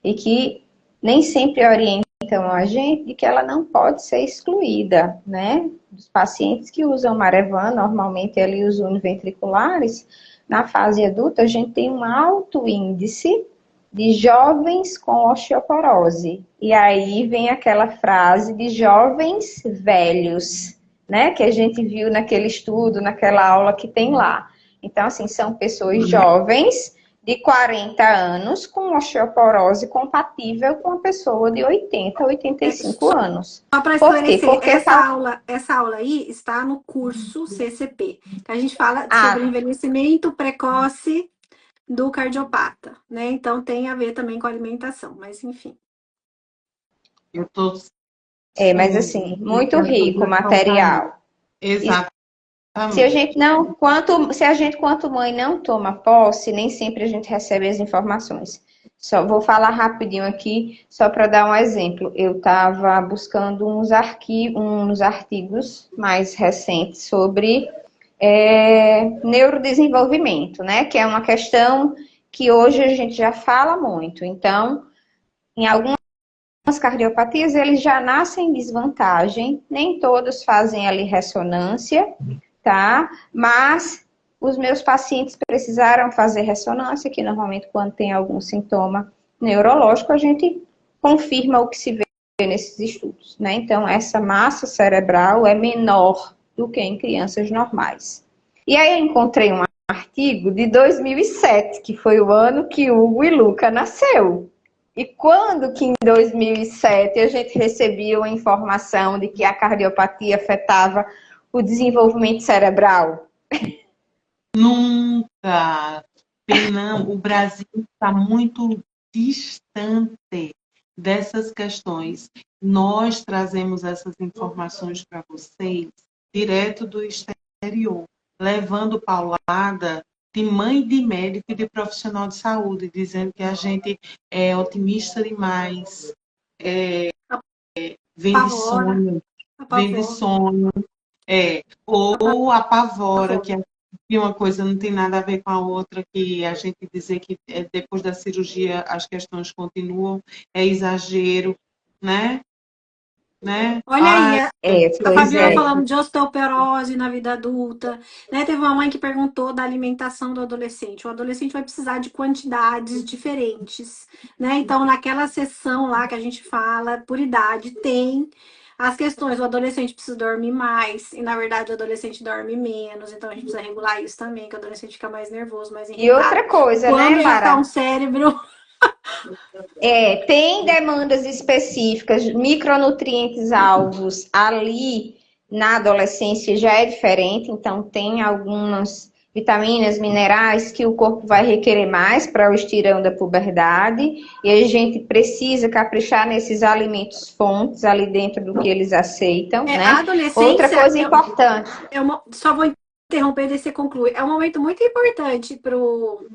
e que nem sempre orientam a gente de que ela não pode ser excluída, né? Dos pacientes que usam Marevan, normalmente ali os univentriculares, na fase adulta, a gente tem um alto índice de jovens com osteoporose. E aí vem aquela frase de jovens velhos, né? Que a gente viu naquele estudo, naquela aula que tem lá. Então, assim, são pessoas jovens de 40 anos com osteoporose compatível com a pessoa de 80, 85 anos. Só para Por quê? esclarecer, Porque essa aula aí está no curso CCP, que a gente fala sobre envelhecimento precoce do cardiopata, né? Então tem a ver também com alimentação, mas enfim. Eu estou mas assim, muito rico o material. Exatamente. Se a gente não, quanto mãe não toma posse, nem sempre a gente recebe as informações. Só vou falar rapidinho aqui, só para dar um exemplo. Eu estava buscando uns artigos mais recentes sobre neurodesenvolvimento, né? Que é uma questão que hoje a gente já fala muito. Então, em algumas cardiopatias, eles já nascem em desvantagem, nem todos fazem ali ressonância, tá? Mas os meus pacientes precisaram fazer ressonância, que normalmente quando tem algum sintoma neurológico, a gente confirma o que se vê nesses estudos, né? Então, essa massa cerebral é menor do que em crianças normais. E aí eu encontrei um artigo de 2007, que foi o ano que Hugo e Luca nasceu. E quando que em 2007 a gente recebia a informação de que a cardiopatia afetava o desenvolvimento cerebral? Nunca. Não, o Brasil está muito distante dessas questões. Nós trazemos essas informações para vocês direto do exterior, levando paulada de mãe de médico e de profissional de saúde, dizendo que a gente é otimista demais, vende sonho, ou apavora, que uma coisa não tem nada a ver com a outra, que a gente dizer que depois da cirurgia as questões continuam, é exagero, né? Olha aí, a Fabiola é. falando de osteoporose na vida adulta, né? Teve uma mãe que perguntou da alimentação do adolescente. O adolescente vai precisar de quantidades diferentes, né? Então, naquela sessão lá que a gente fala por idade, tem as questões. O adolescente precisa dormir mais, e na verdade o adolescente dorme menos, então a gente precisa regular isso também, que o adolescente fica mais nervoso, mais irritado. E outra coisa, quando né, já Lara? tá um cérebro... Tem demandas específicas, micronutrientes alvos ali na adolescência já é diferente, então tem algumas vitaminas, minerais que o corpo vai requerer mais para o estirão da puberdade, e a gente precisa caprichar nesses alimentos fontes ali dentro do que eles aceitam, né? A adolescência, outra coisa importante. Só vou interromper e você conclui. É um momento muito importante pro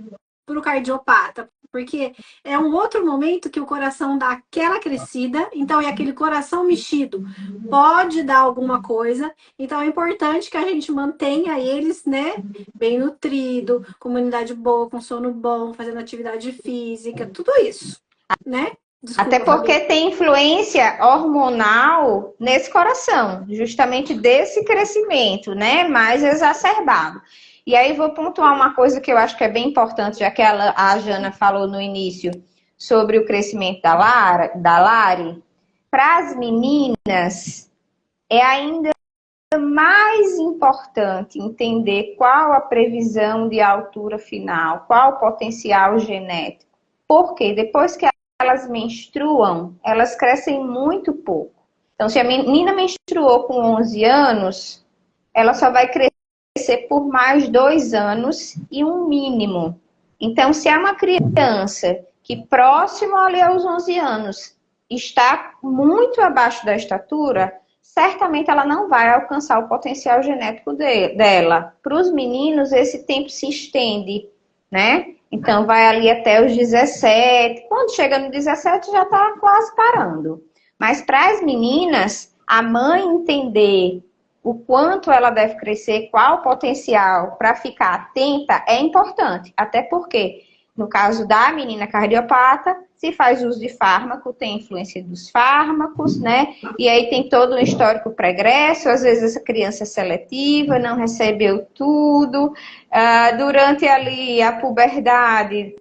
cardiopata, porque é um outro momento que o coração dá aquela crescida, então é aquele coração mexido. Pode dar alguma coisa, então é importante que a gente mantenha eles, né, bem nutrido, com imunidade boa, com sono bom, fazendo atividade física, tudo isso, né? Desculpa, até porque tem influência hormonal nesse coração, justamente desse crescimento, né, mais exacerbado. E aí vou pontuar uma coisa que eu acho que é bem importante, já que a Jana falou no início sobre o crescimento da Lari. Para as meninas, é ainda mais importante entender qual a previsão de altura final, qual o potencial genético. Porque depois que elas menstruam, elas crescem muito pouco. Então, se a menina menstruou com 11 anos, ela só vai crescer por mais 2 anos e um mínimo. Então, se é uma criança que próximo ali aos 11 anos está muito abaixo da estatura, certamente ela não vai alcançar o potencial genético dela. Para os meninos, esse tempo se estende, né? Então, vai ali até os 17. Quando chega no 17, já está quase parando. Mas para as meninas, a mãe entender o quanto ela deve crescer, qual o potencial para ficar atenta é importante. Até porque, no caso da menina cardiopata, se faz uso de fármaco, tem influência dos fármacos, né? E aí tem todo um histórico pregresso, às vezes essa criança é seletiva, não recebeu tudo. Durante ali a puberdade,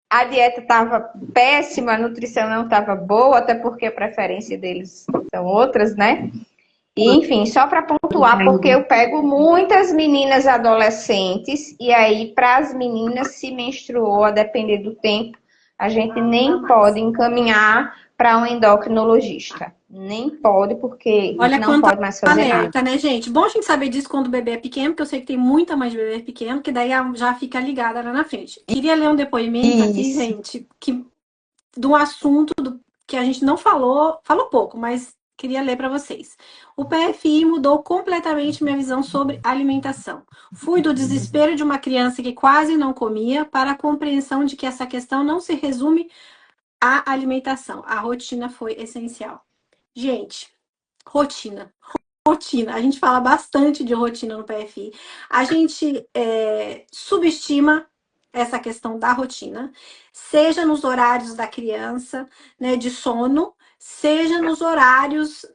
a dieta estava péssima, a nutrição não estava boa, até porque a preferência deles são outras, né? E, enfim, só para pontuar, porque eu pego muitas meninas adolescentes, e aí, para as meninas, se menstruou, a depender do tempo, a gente nem pode encaminhar para um endocrinologista. Nem pode, porque Olha não quanta pode mais fazer nada. alerta, né, gente? Bom a gente saber disso quando o bebê é pequeno, porque eu sei que tem muita mãe de bebê pequeno, que daí já fica ligada lá na frente. Queria ler um depoimento aqui, Isso. gente, de um assunto que a gente não falou pouco, mas queria ler para vocês. O PFI mudou completamente minha visão sobre alimentação. Fui do desespero de uma criança que quase não comia para a compreensão de que essa questão não se resume à alimentação. A rotina foi essencial. Gente, rotina. Rotina. A gente fala bastante de rotina no PFI. A gente subestima essa questão da rotina, seja nos horários da criança, né, de sono, seja nos horários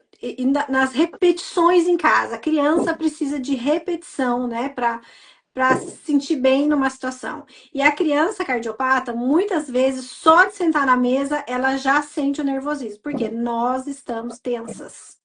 nas repetições em casa. A criança precisa de repetição, né, para se sentir bem numa situação. E a criança cardiopata, muitas vezes, só de sentar na mesa, ela já sente o nervosismo, porque nós estamos tensas.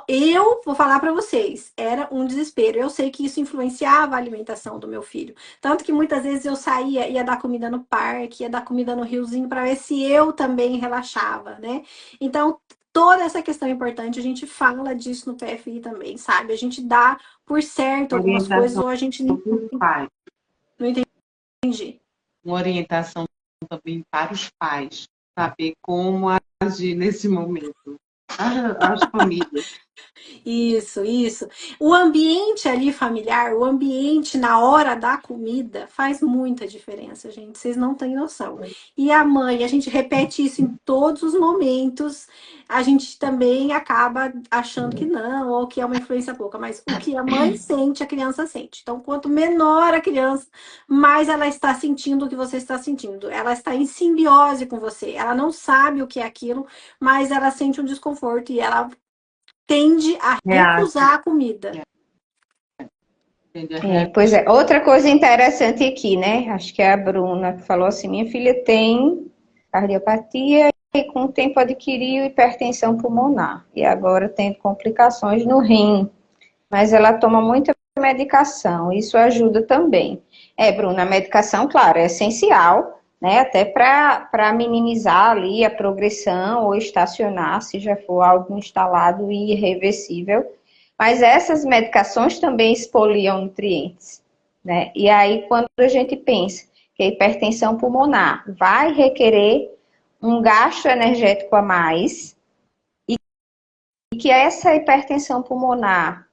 Eu vou falar para vocês, era um desespero. Eu sei que isso influenciava a alimentação do meu filho. Tanto que muitas vezes eu saía, ia dar comida no parque, ia dar comida no riozinho para ver se eu também relaxava, né? Então, toda essa questão é importante, a gente fala disso no PFI também, sabe? A gente dá por certo algumas coisas Orientação ou a gente para os pais. não entende. Uma orientação também para os pais, saber como agir nesse momento. As famílias. Isso. O ambiente ali familiar, o ambiente na hora da comida faz muita diferença, gente. Vocês não têm noção. E a mãe, a gente repete isso em todos os momentos. A gente também acaba achando que não, ou que é uma influência pouca, mas o que a mãe sente, a criança sente. Então, quanto menor a criança, mais ela está sentindo o que você está sentindo. Ela está em simbiose com você. Ela não sabe o que é aquilo, mas ela sente um desconforto e ela tende a recusar a comida. Pois é, outra coisa interessante aqui, né? Acho que é a Bruna que falou assim: minha filha tem cardiopatia e com o tempo adquiriu hipertensão pulmonar e agora tem complicações no rim, mas ela toma muita medicação, isso ajuda também. Bruna, a medicação, claro, é essencial, né? Até para minimizar ali a progressão ou estacionar, se já for algo instalado e irreversível. Mas essas medicações também expoliam nutrientes, né? E aí, quando a gente pensa que a hipertensão pulmonar vai requerer um gasto energético a mais e que essa hipertensão pulmonar,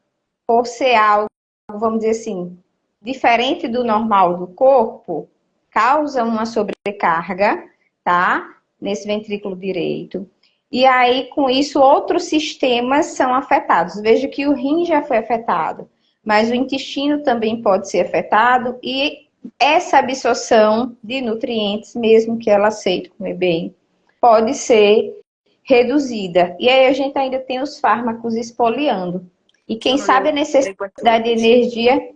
por ser algo, vamos dizer assim, diferente do normal do corpo, causa uma sobrecarga, tá? Nesse ventrículo direito. E aí, com isso, outros sistemas são afetados. Veja que o rim já foi afetado, mas o intestino também pode ser afetado e essa absorção de nutrientes, mesmo que ela aceite comer bem, pode ser reduzida. E aí a gente ainda tem os fármacos expoliando. E quem sabe a necessidade de energia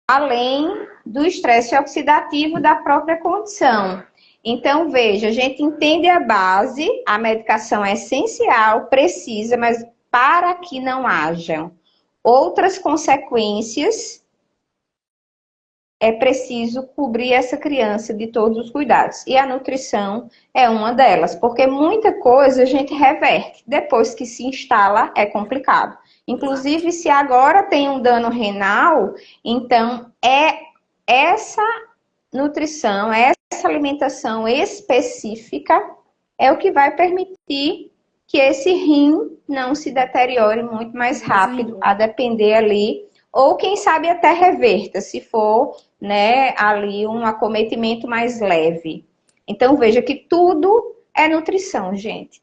além do estresse oxidativo da própria condição. Então, veja, a gente entende a base, a medicação é essencial, precisa, mas para que não hajam outras consequências, é preciso cobrir essa criança de todos os cuidados. E a nutrição é uma delas, porque muita coisa a gente reverte. Depois que se instala, é complicado. Inclusive, se agora tem um dano renal, então essa nutrição, essa alimentação específica é o que vai permitir que esse rim não se deteriore muito mais rápido, a depender ali, ou quem sabe até reverta, se for, né, ali um acometimento mais leve. Então veja que tudo é nutrição, gente.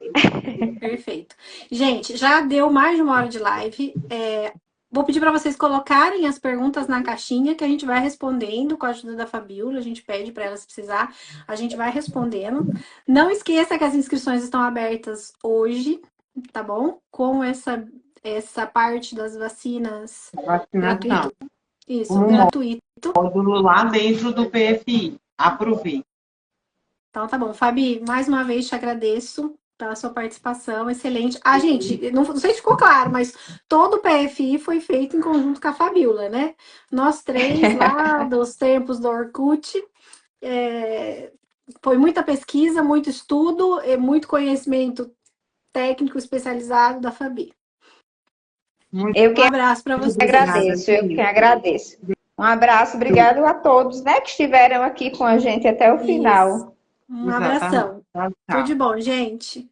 Perfeito. Gente, já deu mais de uma hora de live. Vou pedir para vocês colocarem as perguntas na caixinha que a gente vai respondendo com a ajuda da Fabiola. A gente pede para ela se precisar, a gente vai respondendo. Não esqueça que as inscrições estão abertas hoje, tá bom? Com essa parte das vacinas Vacinação. gratuito. Isso, gratuito. Módulo lá dentro do PFI. Aproveite. Então tá bom. Fabi, mais uma vez te agradeço pela sua participação, excelente. Ah, gente, não sei se ficou claro, mas todo o PFI foi feito em conjunto com a Fabiola, né? Nós três lá dos tempos do Orkut. Foi muita pesquisa, muito estudo e muito conhecimento técnico especializado da Fabi. Eu que Um abraço para vocês. agradeço, eu que agradeço. Um abraço, obrigado a todos, né, que estiveram aqui com a gente até o final. Um abração. Tchau, Tudo de tchau. bom, gente.